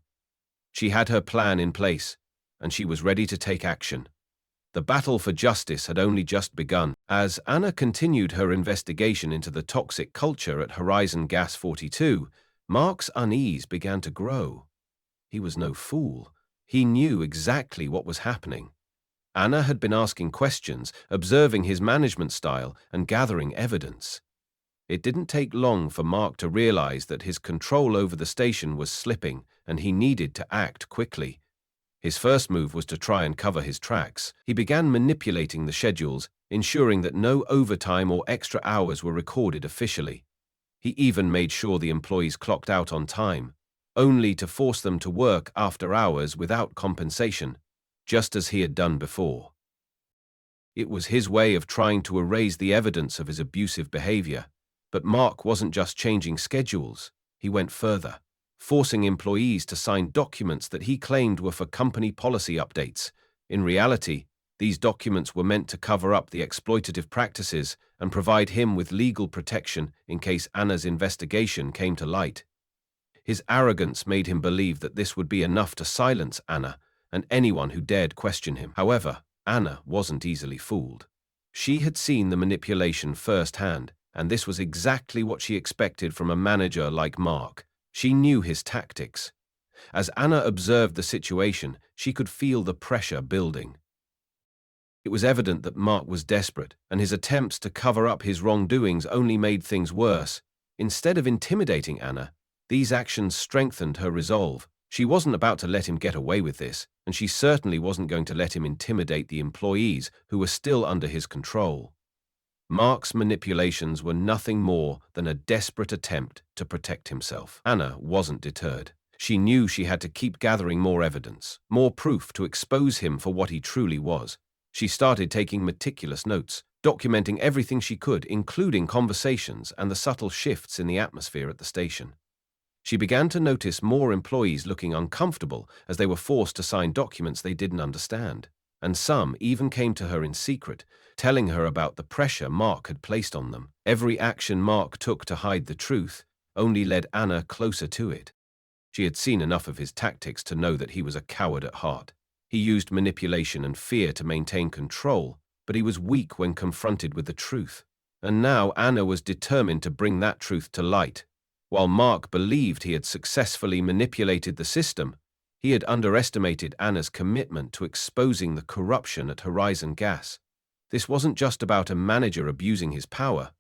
She had her plan in place, and she was ready to take action. The battle for justice had only just begun. As Anna continued her investigation into the toxic culture at Horizon Gas 42, Mark's unease began to grow. He was no fool. He knew exactly what was happening. Anna had been asking questions, observing his management style, and gathering evidence. It didn't take long for Mark to realize that his control over the station was slipping, and he needed to act quickly. His first move was to try and cover his tracks. He began manipulating the schedules, ensuring that no overtime or extra hours were recorded officially. He even made sure the employees clocked out on time, only to force them to work after hours without compensation, just as he had done before. It was his way of trying to erase the evidence of his abusive behavior. But Mark wasn't just changing schedules. He went further, forcing employees to sign documents that he claimed were for company policy updates. In reality, these documents were meant to cover up the exploitative practices and provide him with legal protection in case Anna's investigation came to light. His arrogance made him believe that this would be enough to silence Anna and anyone who dared question him. However, Anna wasn't easily fooled. She had seen the manipulation firsthand, and this was exactly what she expected from a manager like Mark. She knew his tactics. As Anna observed the situation, she could feel the pressure building. It was evident that Mark was desperate, and his attempts to cover up his wrongdoings only made things worse. Instead of intimidating Anna, these actions strengthened her resolve. She wasn't about to let him get away with this, and she certainly wasn't going to let him intimidate the employees who were still under his control. Mark's manipulations were nothing more than a desperate attempt to protect himself. Anna wasn't deterred. She knew she had to keep gathering more evidence, more proof to expose him for what he truly was. She started taking meticulous notes, documenting everything she could, including conversations and the subtle shifts in the atmosphere at the station. She began to notice more employees looking uncomfortable as they were forced to sign documents they didn't understand, and some even came to her in secret, telling her about the pressure Mark had placed on them. Every action Mark took to hide the truth only led Anna closer to it. She had seen enough of his tactics to know that he was a coward at heart. He used manipulation and fear to maintain control, but he was weak when confronted with the truth. And now Anna was determined to bring that truth to light. While Mark believed he had successfully manipulated the system, he had underestimated Anna's commitment to exposing the corruption at Horizon Gas. This wasn't just about a manager abusing his power.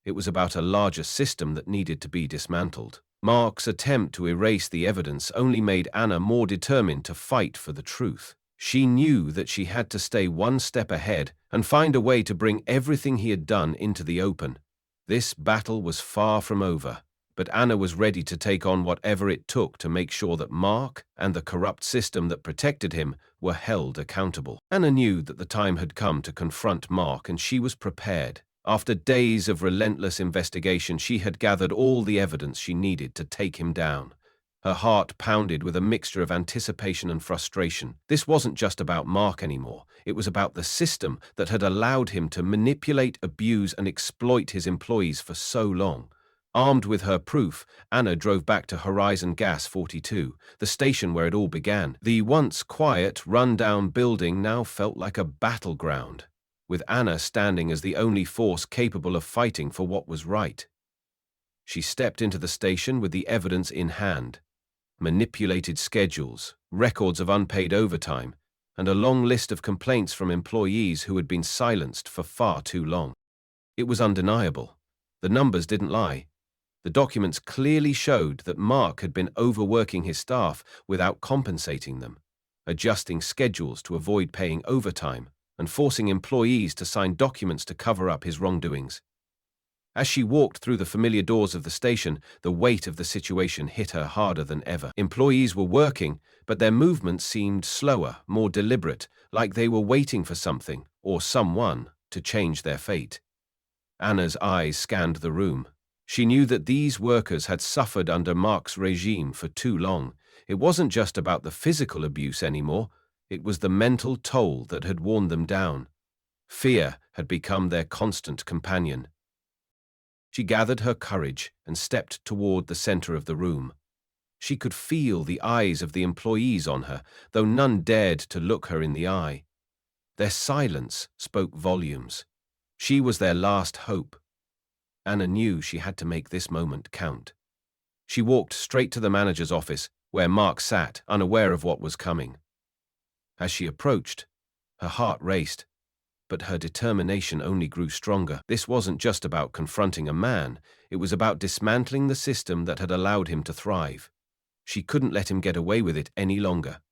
It was about a larger system that needed to be dismantled. Mark's attempt to erase the evidence only made Anna more determined to fight for the truth. She knew that she had to stay one step ahead and find a way to bring everything he had done into the open. This battle was far from over, but Anna was ready to take on whatever it took to make sure that Mark and the corrupt system that protected him were held accountable. Anna knew that the time had come to confront Mark, and she was prepared. After days of relentless investigation, she had gathered all the evidence she needed to take him down. Her heart pounded with a mixture of anticipation and frustration. This wasn't just about Mark anymore. It was about the system that had allowed him to manipulate, abuse, and exploit his employees for so long. Armed with her proof, Anna drove back to Horizon Gas 42, the station where it all began. The once quiet, run-down building now felt like a battleground, with Anna standing as the only force capable of fighting for what was right. She stepped into the station with the evidence in hand: manipulated schedules, records of unpaid overtime, and a long list of complaints from employees who had been silenced for far too long. It was undeniable. The numbers didn't lie. The documents clearly showed that Mark had been overworking his staff without compensating them, adjusting schedules to avoid paying overtime, and forcing employees to sign documents to cover up his wrongdoings. As she walked through the familiar doors of the station, the weight of the situation hit her harder than ever. Employees were working, but their movements seemed slower, more deliberate, like they were waiting for something or someone to change their fate. Anna's eyes scanned the room. She knew that these workers had suffered under Mark's regime for too long. It wasn't just about the physical abuse anymore. It was the mental toll that had worn them down. Fear had become their constant companion. She gathered her courage and stepped toward the center of the room. She could feel the eyes of the employees on her, though none dared to look her in the eye. Their silence spoke volumes. She was their last hope. Anna knew she had to make this moment count. She walked straight to the manager's office, where Mark sat, unaware of what was coming. As she approached, her heart raced, but her determination only grew stronger. This wasn't just about confronting a man, it was about dismantling the system that had allowed him to thrive. She couldn't let him get away with it any longer.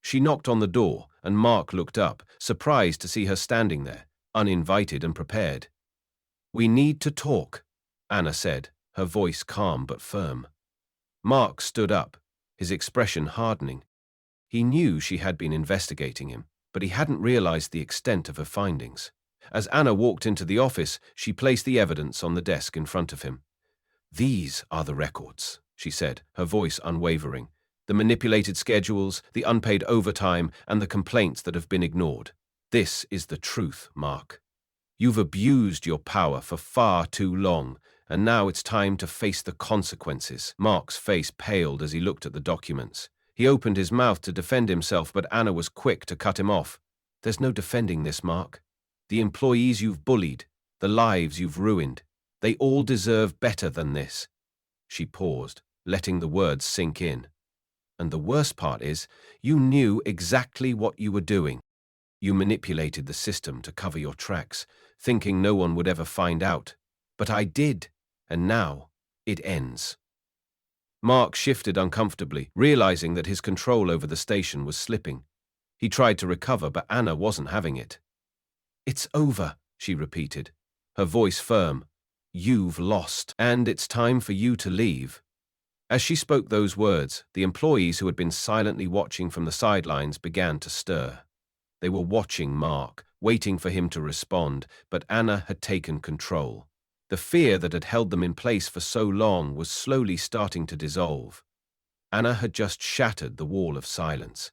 She knocked on the door, and Mark looked up, surprised to see her standing there, uninvited and prepared. "We need to talk," Anna said, her voice calm but firm. Mark stood up, his expression hardening. He knew she had been investigating him, but he hadn't realized the extent of her findings. As Anna walked into the office, she placed the evidence on the desk in front of him. "These are the records," she said, her voice unwavering. "The manipulated schedules, the unpaid overtime, and the complaints that have been ignored. This is the truth, Mark. You've abused your power for far too long, and now it's time to face the consequences." Mark's face paled as he looked at the documents. He opened his mouth to defend himself, but Anna was quick to cut him off. "There's no defending this, Mark. The employees you've bullied, the lives you've ruined, they all deserve better than this." She paused, letting the words sink in. "And the worst part is, you knew exactly what you were doing. You manipulated the system to cover your tracks, thinking no one would ever find out. But I did, and now it ends." Mark shifted uncomfortably, realizing that his control over the station was slipping. He tried to recover, but Anna wasn't having it. "It's over," she repeated, her voice firm. "You've lost, and it's time for you to leave." As she spoke those words, the employees who had been silently watching from the sidelines began to stir. They were watching Mark, waiting for him to respond, but Anna had taken control. The fear that had held them in place for so long was slowly starting to dissolve. Anna had just shattered the wall of silence.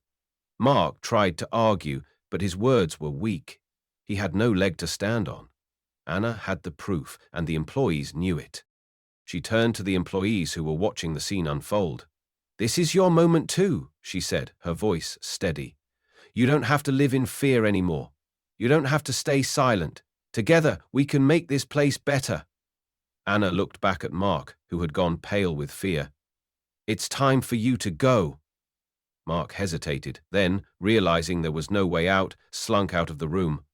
Mark tried to argue, but his words were weak. He had no leg to stand on. Anna had the proof, and the employees knew it. She turned to the employees who were watching the scene unfold. "This is your moment too," she said, her voice steady. "You don't have to live in fear anymore. You don't have to stay silent. Together, we can make this place better." Anna looked back at Mark, who had gone pale with fear. "It's time for you to go." Mark hesitated, then, realizing there was no way out, slunk out of the room.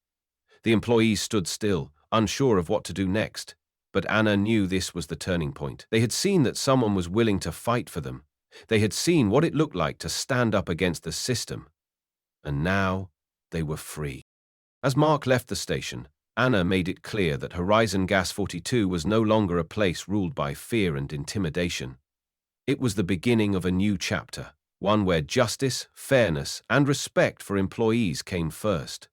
The employees stood still, unsure of what to do next. But Anna knew this was the turning point. They had seen that someone was willing to fight for them. They had seen what it looked like to stand up against the system. And now they were free. As Mark left the station, Anna made it clear that Horizon Gas 42 was no longer a place ruled by fear and intimidation. It was the beginning of a new chapter, one where justice, fairness, and respect for employees came first.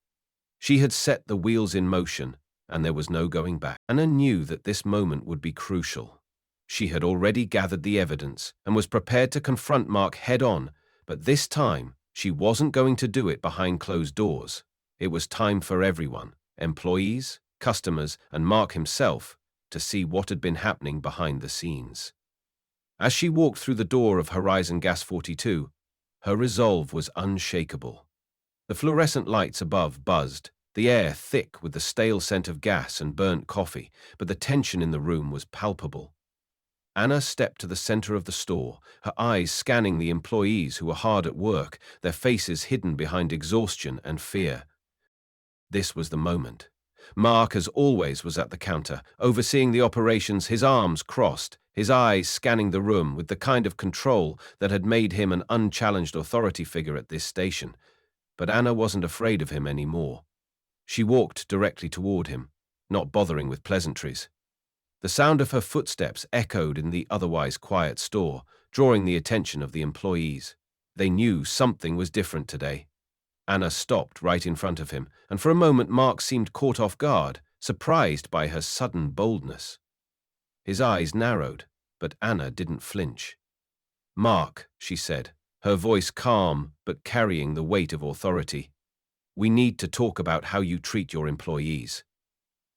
She had set the wheels in motion, and there was no going back. Anna knew that this moment would be crucial. She had already gathered the evidence and was prepared to confront Mark head-on, but this time she wasn't going to do it behind closed doors. It was time for everyone, employees, customers, and Mark himself, to see what had been happening behind the scenes. As she walked through the door of Horizon Gas 42, her resolve was unshakable. The fluorescent lights above buzzed, the air thick with the stale scent of gas and burnt coffee, but the tension in the room was palpable. Anna stepped to the center of the store, her eyes scanning the employees who were hard at work, their faces hidden behind exhaustion and fear. This was the moment. Mark, as always, was at the counter, overseeing the operations, his arms crossed, his eyes scanning the room with the kind of control that had made him an unchallenged authority figure at this station. But Anna wasn't afraid of him anymore. She walked directly toward him, not bothering with pleasantries. The sound of her footsteps echoed in the otherwise quiet store, drawing the attention of the employees. They knew something was different today. Anna stopped right in front of him, and for a moment Mark seemed caught off guard, surprised by her sudden boldness. His eyes narrowed, but Anna didn't flinch. "Mark," she said, her voice calm but carrying the weight of authority, "we need to talk about how you treat your employees."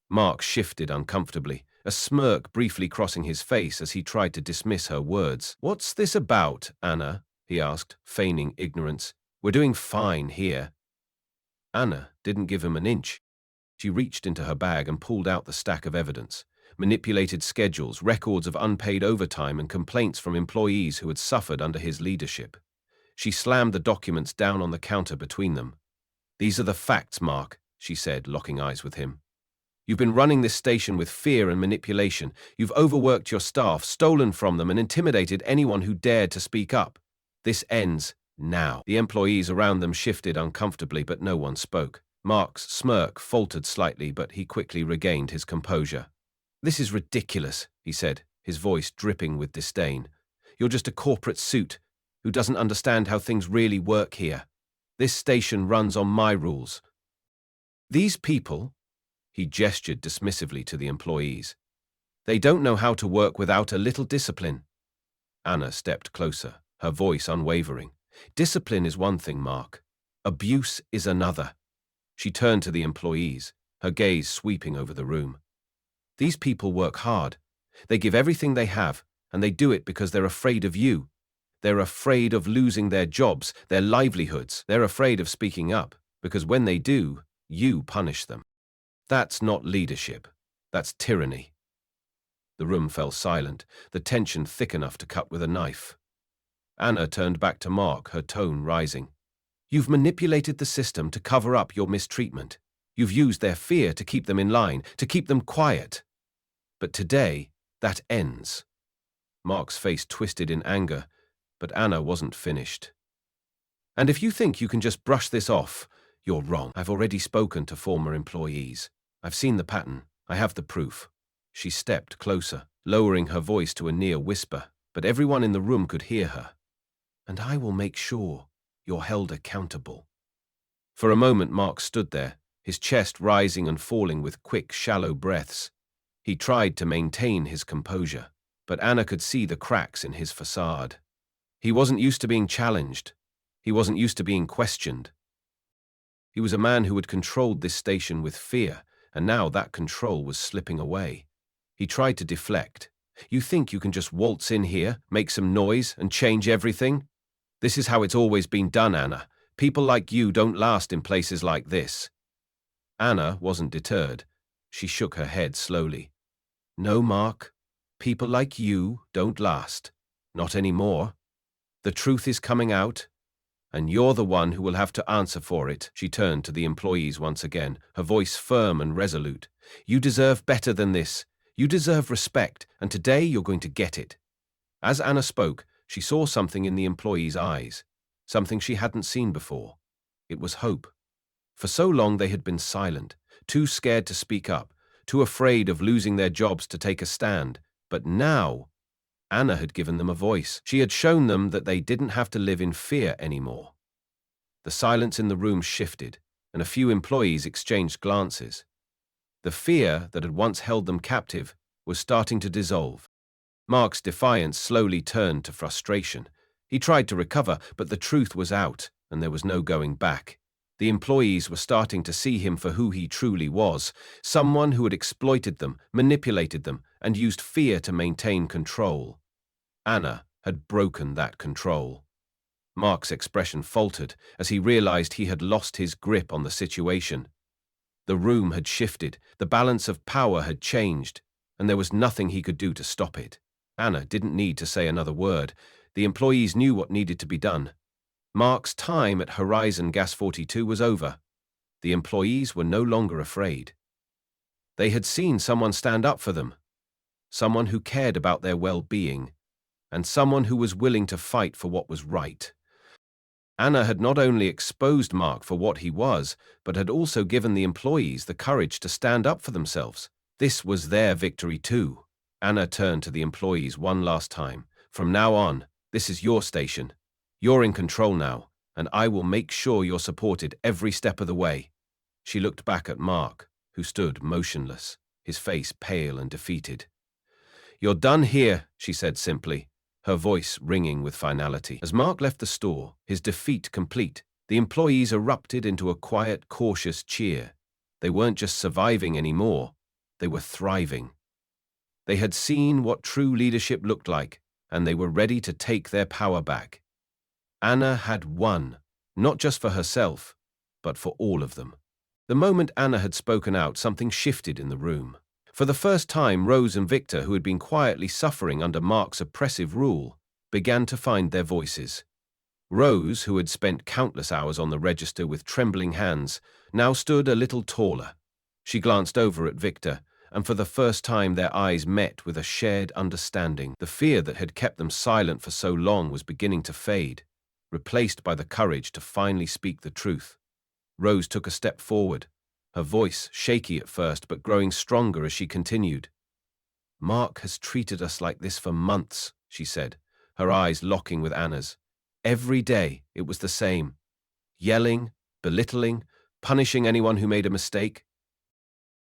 Mark shifted uncomfortably, a smirk briefly crossing his face as he tried to dismiss her words. "What's this about, Anna?" he asked, feigning ignorance. "We're doing fine here." Anna didn't give him an inch. She reached into her bag and pulled out the stack of evidence. Manipulated schedules, records of unpaid overtime, and complaints from employees who had suffered under his leadership. She slammed the documents down on the counter between them. "These are the facts, Mark," she said, locking eyes with him. "You've been running this station with fear and manipulation. You've overworked your staff, stolen from them, and intimidated anyone who dared to speak up. This ends now." The employees around them shifted uncomfortably, but no one spoke. Mark's smirk faltered slightly, but he quickly regained his composure. "This is ridiculous," he said, his voice dripping with disdain. "You're just a corporate suit who doesn't understand how things really work here. This station runs on my rules. These people," he gestured dismissively to the employees, "they don't know how to work without a little discipline." Anna stepped closer, her voice unwavering. "Discipline is one thing, Mark. Abuse is another." She turned to the employees, her gaze sweeping over the room. "These people work hard. They give everything they have, and they do it because they're afraid of you. They're afraid of losing their jobs, their livelihoods. They're afraid of speaking up, because when they do, you punish them. That's not leadership. That's tyranny." The room fell silent, the tension thick enough to cut with a knife. Anna turned back to Mark, her tone rising. "You've manipulated the system to cover up your mistreatment. You've used their fear to keep them in line, to keep them quiet. But today, that ends." Mark's face twisted in anger, but Anna wasn't finished. "And if you think you can just brush this off, you're wrong. I've already spoken to former employees. I've seen the pattern. I have the proof." She stepped closer, lowering her voice to a near whisper, but everyone in the room could hear her. "And I will make sure you're held accountable." For a moment, Mark stood there, his chest rising and falling with quick, shallow breaths. He tried to maintain his composure, but Anna could see the cracks in his facade. He wasn't used to being challenged. He wasn't used to being questioned. He was a man who had controlled this station with fear, and now that control was slipping away. He tried to deflect. "You think you can just waltz in here, make some noise, and change everything? This is how it's always been done, Anna. People like you don't last in places like this." Anna wasn't deterred. She shook her head slowly. "No, Mark. People like you don't last. Not anymore. The truth is coming out, and you're the one who will have to answer for it." She turned to the employees once again, her voice firm and resolute. "You deserve better than this. You deserve respect, and today you're going to get it." As Anna spoke, she saw something in the employees' eyes, something she hadn't seen before. It was hope. For so long they had been silent, too scared to speak up, too afraid of losing their jobs to take a stand. But now, Anna had given them a voice. She had shown them that they didn't have to live in fear anymore. The silence in the room shifted, and a few employees exchanged glances. The fear that had once held them captive was starting to dissolve. Mark's defiance slowly turned to frustration. He tried to recover, but the truth was out, and there was no going back. The employees were starting to see him for who he truly was, someone who had exploited them, manipulated them, and used fear to maintain control. Anna had broken that control. Mark's expression faltered as he realized he had lost his grip on the situation. The room had shifted, the balance of power had changed, and there was nothing he could do to stop it. Anna didn't need to say another word. The employees knew what needed to be done. Mark's time at Horizon Gas 42 was over. The employees were no longer afraid. They had seen someone stand up for them, someone who cared about their well-being, and someone who was willing to fight for what was right. Anna had not only exposed Mark for what he was, but had also given the employees the courage to stand up for themselves. This was their victory too. Anna turned to the employees one last time. "From now on, this is your station. You're in control now, and I will make sure you're supported every step of the way." She looked back at Mark, who stood motionless, his face pale and defeated. "You're done here," she said simply, her voice ringing with finality. As Mark left the store, his defeat complete, the employees erupted into a quiet, cautious cheer. They weren't just surviving anymore, they were thriving. They had seen what true leadership looked like, and they were ready to take their power back. Anna had won, not just for herself, but for all of them. The moment Anna had spoken out, something shifted in the room. For the first time, Rose and Victor, who had been quietly suffering under Mark's oppressive rule, began to find their voices. Rose, who had spent countless hours on the register with trembling hands, now stood a little taller. She glanced over at Victor, and for the first time their eyes met with a shared understanding. The fear that had kept them silent for so long was beginning to fade, replaced by the courage to finally speak the truth. Rose took a step forward, her voice shaky at first but growing stronger as she continued. "Mark has treated us like this for months," she said, her eyes locking with Anna's. "Every day it was the same. Yelling, belittling, punishing anyone who made a mistake.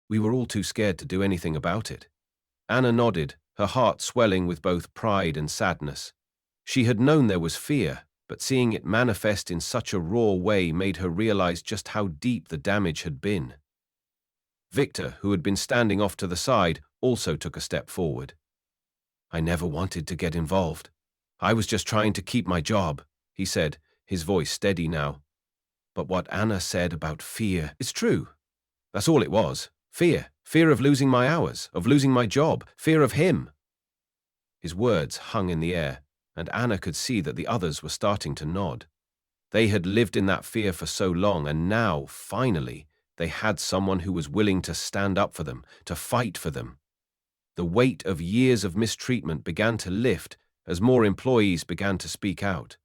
We were all too scared to do anything about it." Anna nodded, her heart swelling with both pride and sadness. She had known there was fear, but seeing it manifest in such a raw way made her realize just how deep the damage had been. Victor, who had been standing off to the side, also took a step forward. "I never wanted to get involved. I was just trying to keep my job," he said, his voice steady now. "But what Anna said about fear is true. That's all it was. Fear. Fear of losing my hours, of losing my job, fear of him." His words hung in the air, and Anna could see that the others were starting to nod. They had lived in that fear for so long, and now, finally, they had someone who was willing to stand up for them, to fight for them. The weight of years of mistreatment began to lift as more employees began to speak out.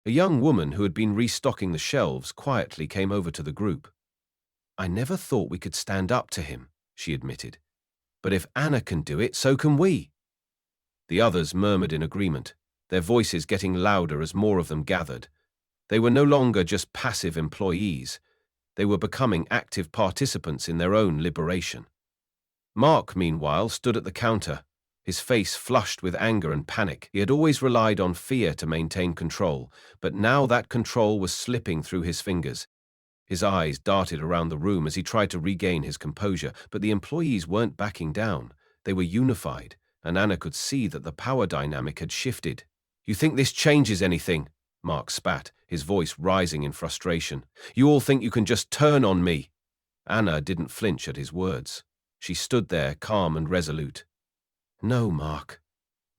A young woman who had been restocking the shelves quietly came over to the group. "I never thought we could stand up to him," she admitted. "But if Anna can do it, so can we." The others murmured in agreement, their voices getting louder as more of them gathered. They were no longer just passive employees. They were becoming active participants in their own liberation. Mark, meanwhile, stood at the counter, his face flushed with anger and panic. He had always relied on fear to maintain control, but now that control was slipping through his fingers. His eyes darted around the room as he tried to regain his composure, but the employees weren't backing down. They were unified, and Anna could see that the power dynamic had shifted. "You think this changes anything?" Mark spat, his voice rising in frustration. "You all think you can just turn on me?" Anna didn't flinch at his words. She stood there, calm and resolute. "No, Mark,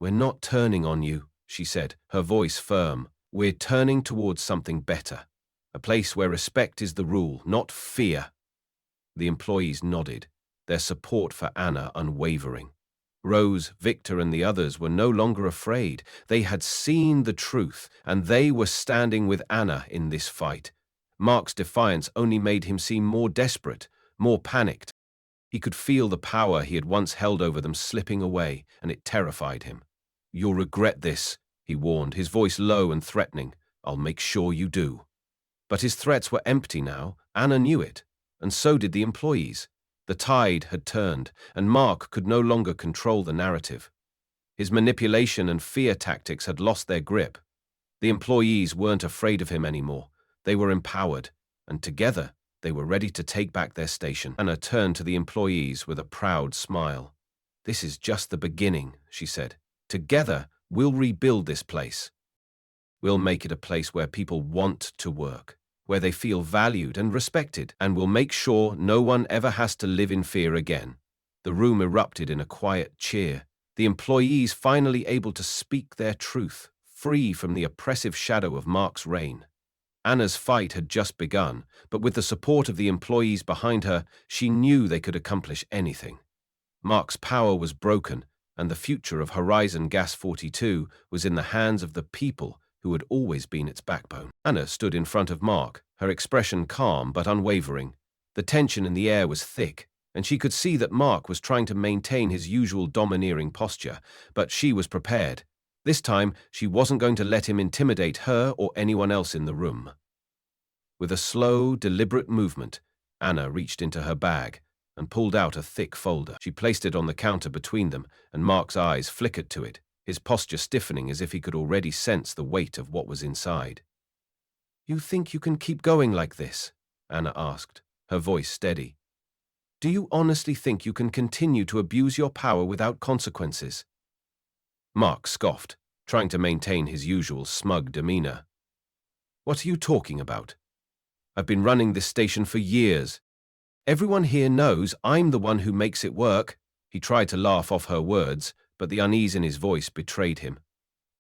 we're not turning on you," she said, her voice firm. "We're turning towards something better, a place where respect is the rule, not fear." The employees nodded, their support for Anna unwavering. Rose, Victor, and the others were no longer afraid. They had seen the truth, and they were standing with Anna in this fight. Mark's defiance only made him seem more desperate, more panicked. He could feel the power he had once held over them slipping away, and it terrified him. "You'll regret this," he warned, his voice low and threatening. "I'll make sure you do." But his threats were empty now. Anna knew it, and so did the employees. The tide had turned, and Mark could no longer control the narrative. His manipulation and fear tactics had lost their grip. The employees weren't afraid of him anymore. They were empowered, and together they were ready to take back their station. Anna turned to the employees with a proud smile. "This is just the beginning," she said. "Together, we'll rebuild this place. We'll make it a place where people want to work, where they feel valued and respected, and we'll make sure no one ever has to live in fear again." The room erupted in a quiet cheer, the employees finally able to speak their truth, free from the oppressive shadow of Mark's reign. Anna's fight had just begun, but with the support of the employees behind her, she knew they could accomplish anything. Mark's power was broken, and the future of Horizon Gas 42 was in the hands of the people who had always been its backbone. Anna stood in front of Mark, her expression calm but unwavering. The tension in the air was thick, and she could see that Mark was trying to maintain his usual domineering posture, but she was prepared. This time, she wasn't going to let him intimidate her or anyone else in the room. With a slow, deliberate movement, Anna reached into her bag and pulled out a thick folder. She placed it on the counter between them, and Mark's eyes flickered to it, his posture stiffening as if he could already sense the weight of what was inside. "You think you can keep going like this?" Anna asked, her voice steady. Do you honestly think you can continue to abuse your power without consequences? Mark scoffed, trying to maintain his usual smug demeanor. What are you talking about? I've been running this station for years. Everyone here knows I'm the one who makes it work. He tried to laugh off her words, but the unease in his voice betrayed him.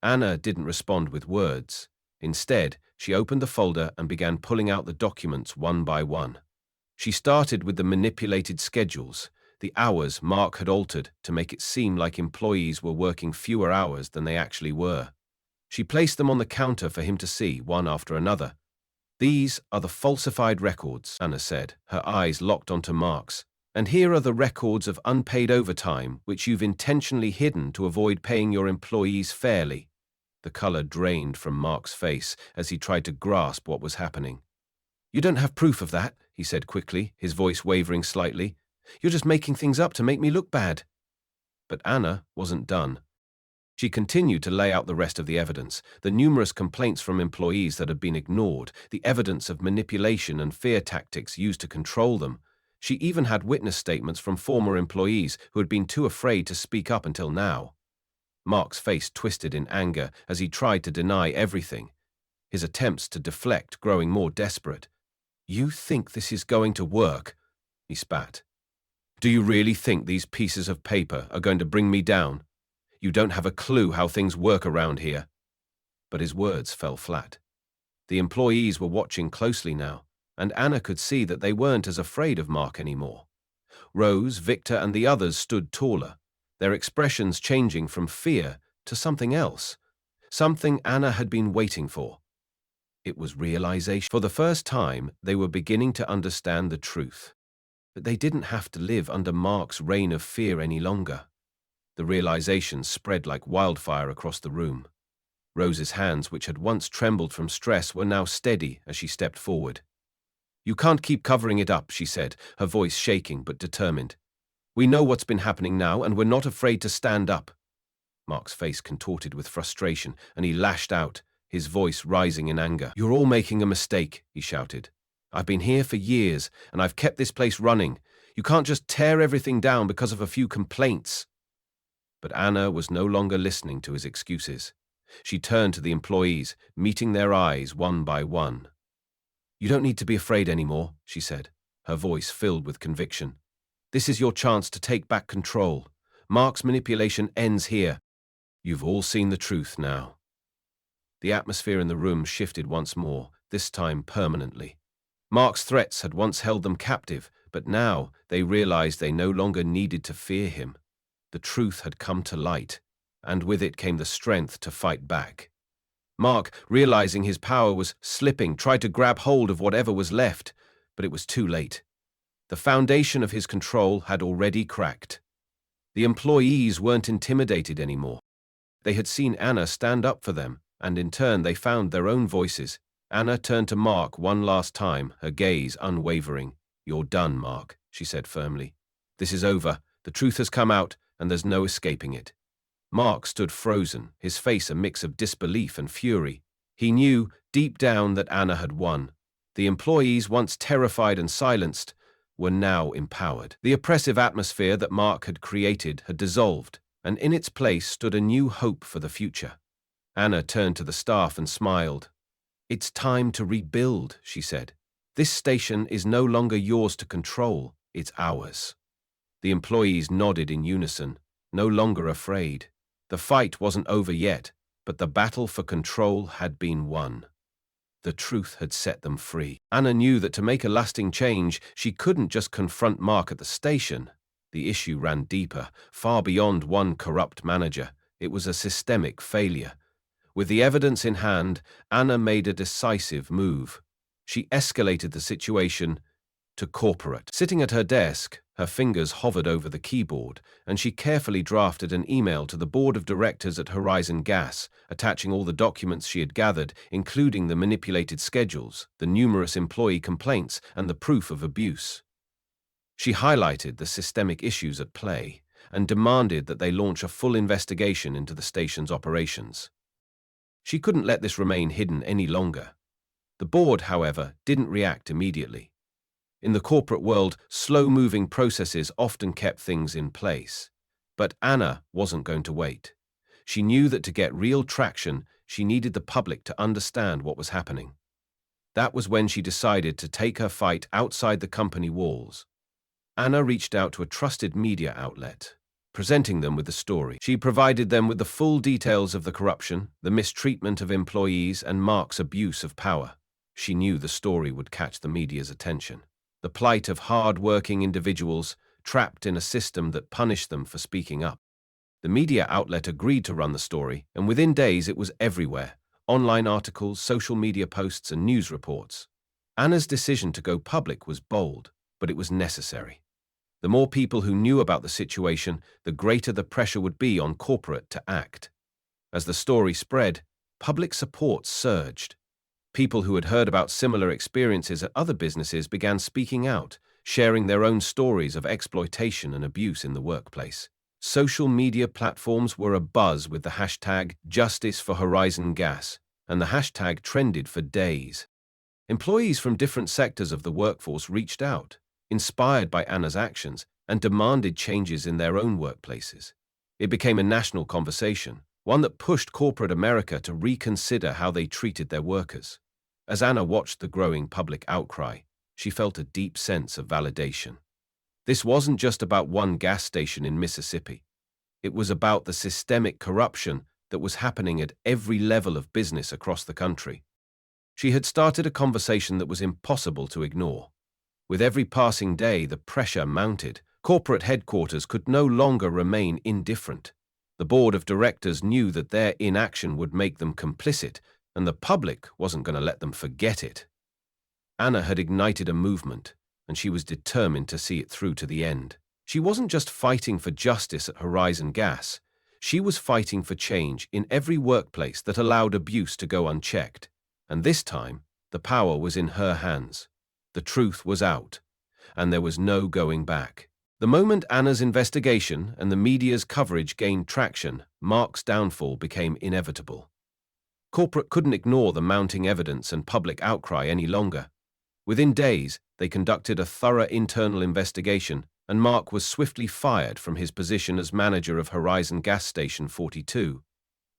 Anna didn't respond with words. Instead, she opened the folder and began pulling out the documents one by one. She started with the manipulated schedules, the hours Mark had altered to make it seem like employees were working fewer hours than they actually were. She placed them on the counter for him to see, one after another. These are the falsified records, Anna said, her eyes locked onto Mark's. And here are the records of unpaid overtime, which you've intentionally hidden to avoid paying your employees fairly. The color drained from Mark's face as he tried to grasp what was happening. You don't have proof of that, he said quickly, his voice wavering slightly. You're just making things up to make me look bad. But Anna wasn't done. She continued to lay out the rest of the evidence, the numerous complaints from employees that had been ignored, the evidence of manipulation and fear tactics used to control them. She even had witness statements from former employees who had been too afraid to speak up until now. Mark's face twisted in anger as he tried to deny everything, his attempts to deflect growing more desperate. You think this is going to work? He spat. Do you really think these pieces of paper are going to bring me down? You don't have a clue how things work around here. But his words fell flat. The employees were watching closely now, and Anna could see that they weren't as afraid of Mark anymore. Rose, Victor, and the others stood taller, their expressions changing from fear to something else, something Anna had been waiting for. It was realization. For the first time, they were beginning to understand the truth, that they didn't have to live under Mark's reign of fear any longer. The realization spread like wildfire across the room. Rose's hands, which had once trembled from stress, were now steady as she stepped forward. You can't keep covering it up, she said, her voice shaking but determined. We know what's been happening now, and we're not afraid to stand up. Mark's face contorted with frustration, and he lashed out, his voice rising in anger. You're all making a mistake, he shouted. I've been here for years, and I've kept this place running. You can't just tear everything down because of a few complaints. But Anna was no longer listening to his excuses. She turned to the employees, meeting their eyes one by one. You don't need to be afraid anymore, she said, her voice filled with conviction. This is your chance to take back control. Mark's manipulation ends here. You've all seen the truth now. The atmosphere in the room shifted once more, this time permanently. Mark's threats had once held them captive, but now they realized they no longer needed to fear him. The truth had come to light, and with it came the strength to fight back. Mark, realizing his power was slipping, tried to grab hold of whatever was left, but it was too late. The foundation of his control had already cracked. The employees weren't intimidated anymore. They had seen Anna stand up for them, and in turn they found their own voices. Anna turned to Mark one last time, her gaze unwavering. You're done, Mark, she said firmly. This is over. The truth has come out, and there's no escaping it. Mark stood frozen, his face a mix of disbelief and fury. He knew, deep down, that Anna had won. The employees, once terrified and silenced, were now empowered. The oppressive atmosphere that Mark had created had dissolved, and in its place stood a new hope for the future. Anna turned to the staff and smiled. It's time to rebuild, she said. This station is no longer yours to control, it's ours. The employees nodded in unison, no longer afraid. The fight wasn't over yet, but the battle for control had been won. The truth had set them free. Anna knew that to make a lasting change, she couldn't just confront Mark at the station. The issue ran deeper, far beyond one corrupt manager. It was a systemic failure. With the evidence in hand, Anna made a decisive move. She escalated the situation to corporate. Sitting at her desk, her fingers hovered over the keyboard, and she carefully drafted an email to the board of directors at Horizon Gas, attaching all the documents she had gathered, including the manipulated schedules, the numerous employee complaints, and the proof of abuse. She highlighted the systemic issues at play and demanded that they launch a full investigation into the station's operations. She couldn't let this remain hidden any longer. The board, however, didn't react immediately. In the corporate world, slow-moving processes often kept things in place. But Anna wasn't going to wait. She knew that to get real traction, she needed the public to understand what was happening. That was when she decided to take her fight outside the company walls. Anna reached out to a trusted media outlet, presenting them with the story. She provided them with the full details of the corruption, the mistreatment of employees, and Mark's abuse of power. She knew the story would catch the media's attention. The plight of hard-working individuals trapped in a system that punished them for speaking up. The media outlet agreed to run the story, and within days it was everywhere. Online articles, social media posts, and news reports. Anna's decision to go public was bold, but it was necessary. The more people who knew about the situation, the greater the pressure would be on corporate to act. As the story spread, public support surged. People who had heard about similar experiences at other businesses began speaking out, sharing their own stories of exploitation and abuse in the workplace. Social media platforms were abuzz with the hashtag Justice for Horizon Gas, and the hashtag trended for days. Employees from different sectors of the workforce reached out, inspired by Anna's actions, and demanded changes in their own workplaces. It became a national conversation, one that pushed corporate America to reconsider how they treated their workers. As Anna watched the growing public outcry, she felt a deep sense of validation. This wasn't just about one gas station in Mississippi. It was about the systemic corruption that was happening at every level of business across the country. She had started a conversation that was impossible to ignore. With every passing day, the pressure mounted. Corporate headquarters could no longer remain indifferent. The board of directors knew that their inaction would make them complicit, and the public wasn't going to let them forget it. Anna had ignited a movement, and she was determined to see it through to the end. She wasn't just fighting for justice at Horizon Gas. She was fighting for change in every workplace that allowed abuse to go unchecked. And this time, the power was in her hands. The truth was out, and there was no going back. The moment Anna's investigation and the media's coverage gained traction, Mark's downfall became inevitable. Corporate couldn't ignore the mounting evidence and public outcry any longer. Within days, they conducted a thorough internal investigation, and Mark was swiftly fired from his position as manager of Horizon Gas Station 42.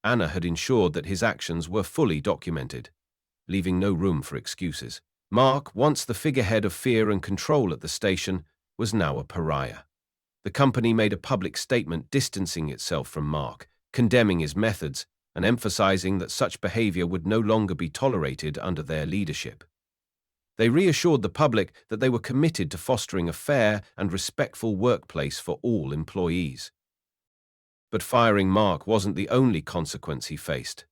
Anna had ensured that his actions were fully documented, leaving no room for excuses. Mark, once the figurehead of fear and control at the station, was now a pariah. The company made a public statement distancing itself from Mark, condemning his methods, and emphasizing that such behavior would no longer be tolerated under their leadership. They reassured the public that they were committed to fostering a fair and respectful workplace for all employees. But firing Mark wasn't the only consequence he faced.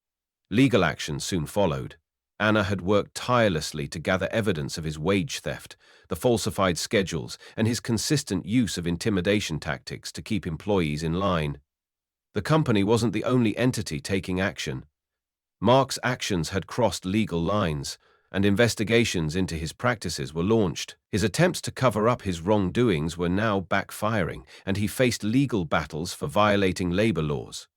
Legal action soon followed. Anna had worked tirelessly to gather evidence of his wage theft, the falsified schedules, and his consistent use of intimidation tactics to keep employees in line. The company wasn't the only entity taking action. Mark's actions had crossed legal lines, and investigations into his practices were launched. His attempts to cover up his wrongdoings were now backfiring, and he faced legal battles for violating labor laws.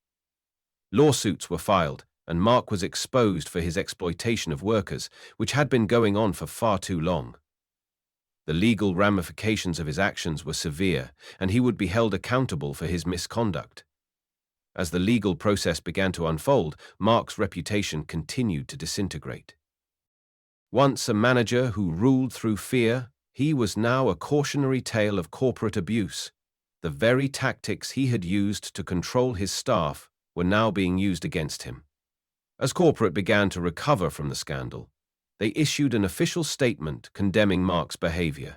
Lawsuits were filed, and Mark was exposed for his exploitation of workers, which had been going on for far too long. The legal ramifications of his actions were severe, and he would be held accountable for his misconduct. As the legal process began to unfold, Mark's reputation continued to disintegrate. Once a manager who ruled through fear, he was now a cautionary tale of corporate abuse. The very tactics he had used to control his staff were now being used against him. As corporate began to recover from the scandal, they issued an official statement condemning Mark's behavior.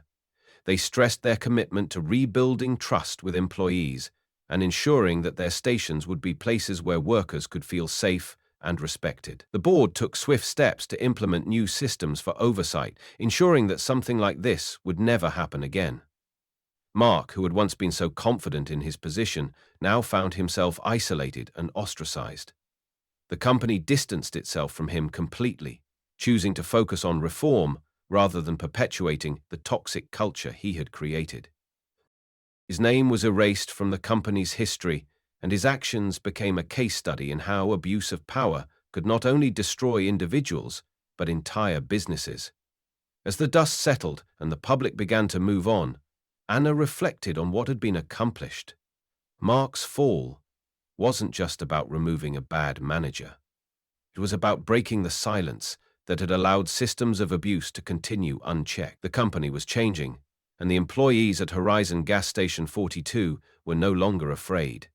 They stressed their commitment to rebuilding trust with employees and ensuring that their stations would be places where workers could feel safe and respected. The board took swift steps to implement new systems for oversight, ensuring that something like this would never happen again. Mark, who had once been so confident in his position, now found himself isolated and ostracized. The company distanced itself from him completely, choosing to focus on reform rather than perpetuating the toxic culture he had created. His name was erased from the company's history, and his actions became a case study in how abuse of power could not only destroy individuals, but entire businesses. As the dust settled and the public began to move on, Anna reflected on what had been accomplished. Mark's fall wasn't just about removing a bad manager. It was about breaking the silence that had allowed systems of abuse to continue unchecked. The company was changing, and the employees at Horizon Gas Station 42 were no longer afraid.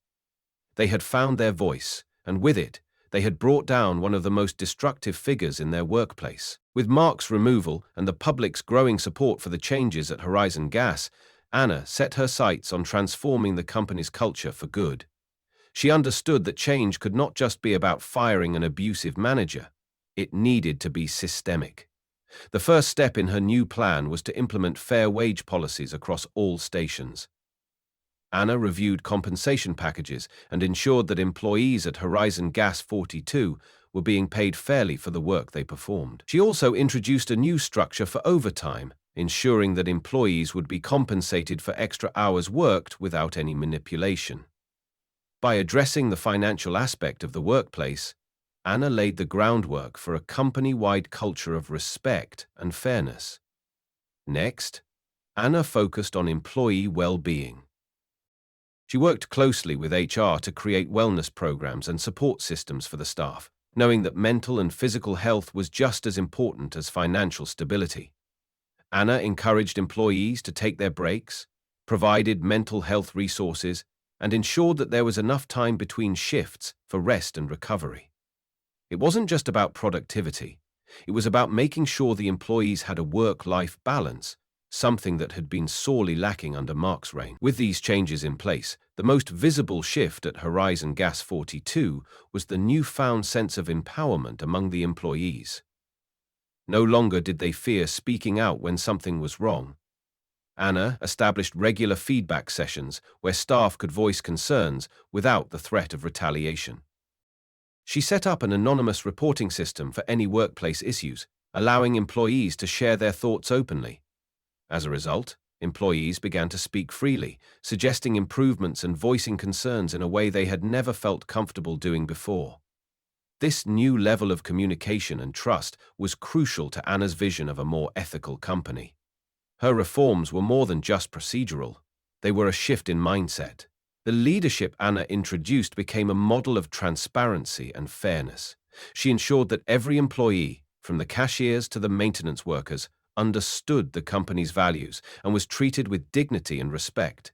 They had found their voice, and with it, they had brought down one of the most destructive figures in their workplace. With Mark's removal and the public's growing support for the changes at Horizon Gas, Anna set her sights on transforming the company's culture for good. She understood that change could not just be about firing an abusive manager. It needed to be systemic. The first step in her new plan was to implement fair wage policies across all stations. Anna reviewed compensation packages and ensured that employees at Horizon Gas 42 were being paid fairly for the work they performed. She also introduced a new structure for overtime, ensuring that employees would be compensated for extra hours worked without any manipulation. By addressing the financial aspect of the workplace, Anna laid the groundwork for a company-wide culture of respect and fairness. Next, Anna focused on employee well-being. She worked closely with HR to create wellness programs and support systems for the staff, knowing that mental and physical health was just as important as financial stability. Anna encouraged employees to take their breaks, provided mental health resources, and ensured that there was enough time between shifts for rest and recovery. It wasn't just about productivity. It was about making sure the employees had a work-life balance, something that had been sorely lacking under Mark's reign. With these changes in place, the most visible shift at Horizon Gas 42 was the newfound sense of empowerment among the employees. No longer did they fear speaking out when something was wrong. Anna established regular feedback sessions where staff could voice concerns without the threat of retaliation. She set up an anonymous reporting system for any workplace issues, allowing employees to share their thoughts openly. As a result, employees began to speak freely, suggesting improvements and voicing concerns in a way they had never felt comfortable doing before. This new level of communication and trust was crucial to Anna's vision of a more ethical company. Her reforms were more than just procedural. They were a shift in mindset. The leadership Anna introduced became a model of transparency and fairness. She ensured that every employee, from the cashiers to the maintenance workers, understood the company's values and was treated with dignity and respect.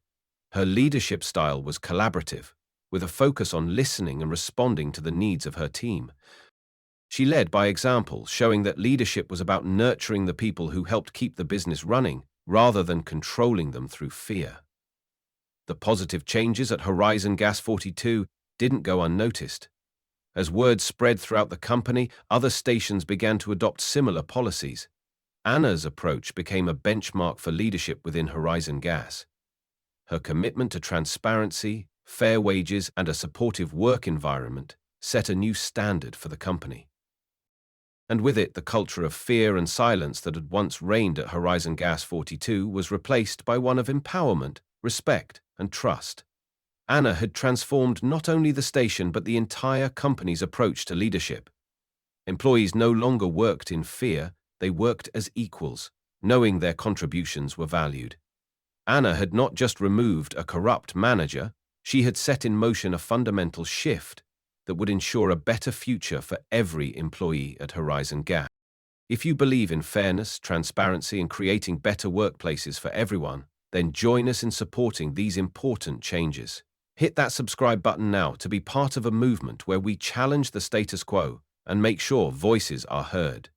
Her leadership style was collaborative, with a focus on listening and responding to the needs of her team. She led by example, showing that leadership was about nurturing the people who helped keep the business running, rather than controlling them through fear. The positive changes at Horizon Gas 42 didn't go unnoticed. As word spread throughout the company, other stations began to adopt similar policies. Anna's approach became a benchmark for leadership within Horizon Gas. Her commitment to transparency, fair wages, and a supportive work environment set a new standard for the company. And with it, the culture of fear and silence that had once reigned at Horizon Gas 42 was replaced by one of empowerment, respect, and trust. Anna had transformed not only the station but the entire company's approach to leadership. Employees no longer worked in fear, they worked as equals, knowing their contributions were valued. Anna had not just removed a corrupt manager, she had set in motion a fundamental shift that would ensure a better future for every employee at Horizon Gas. If you believe in fairness, transparency, and creating better workplaces for everyone, then join us in supporting these important changes. Hit that subscribe button now to be part of a movement where we challenge the status quo and make sure voices are heard.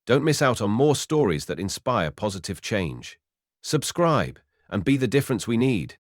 Don't miss out on more stories that inspire positive change. Subscribe and be the difference we need.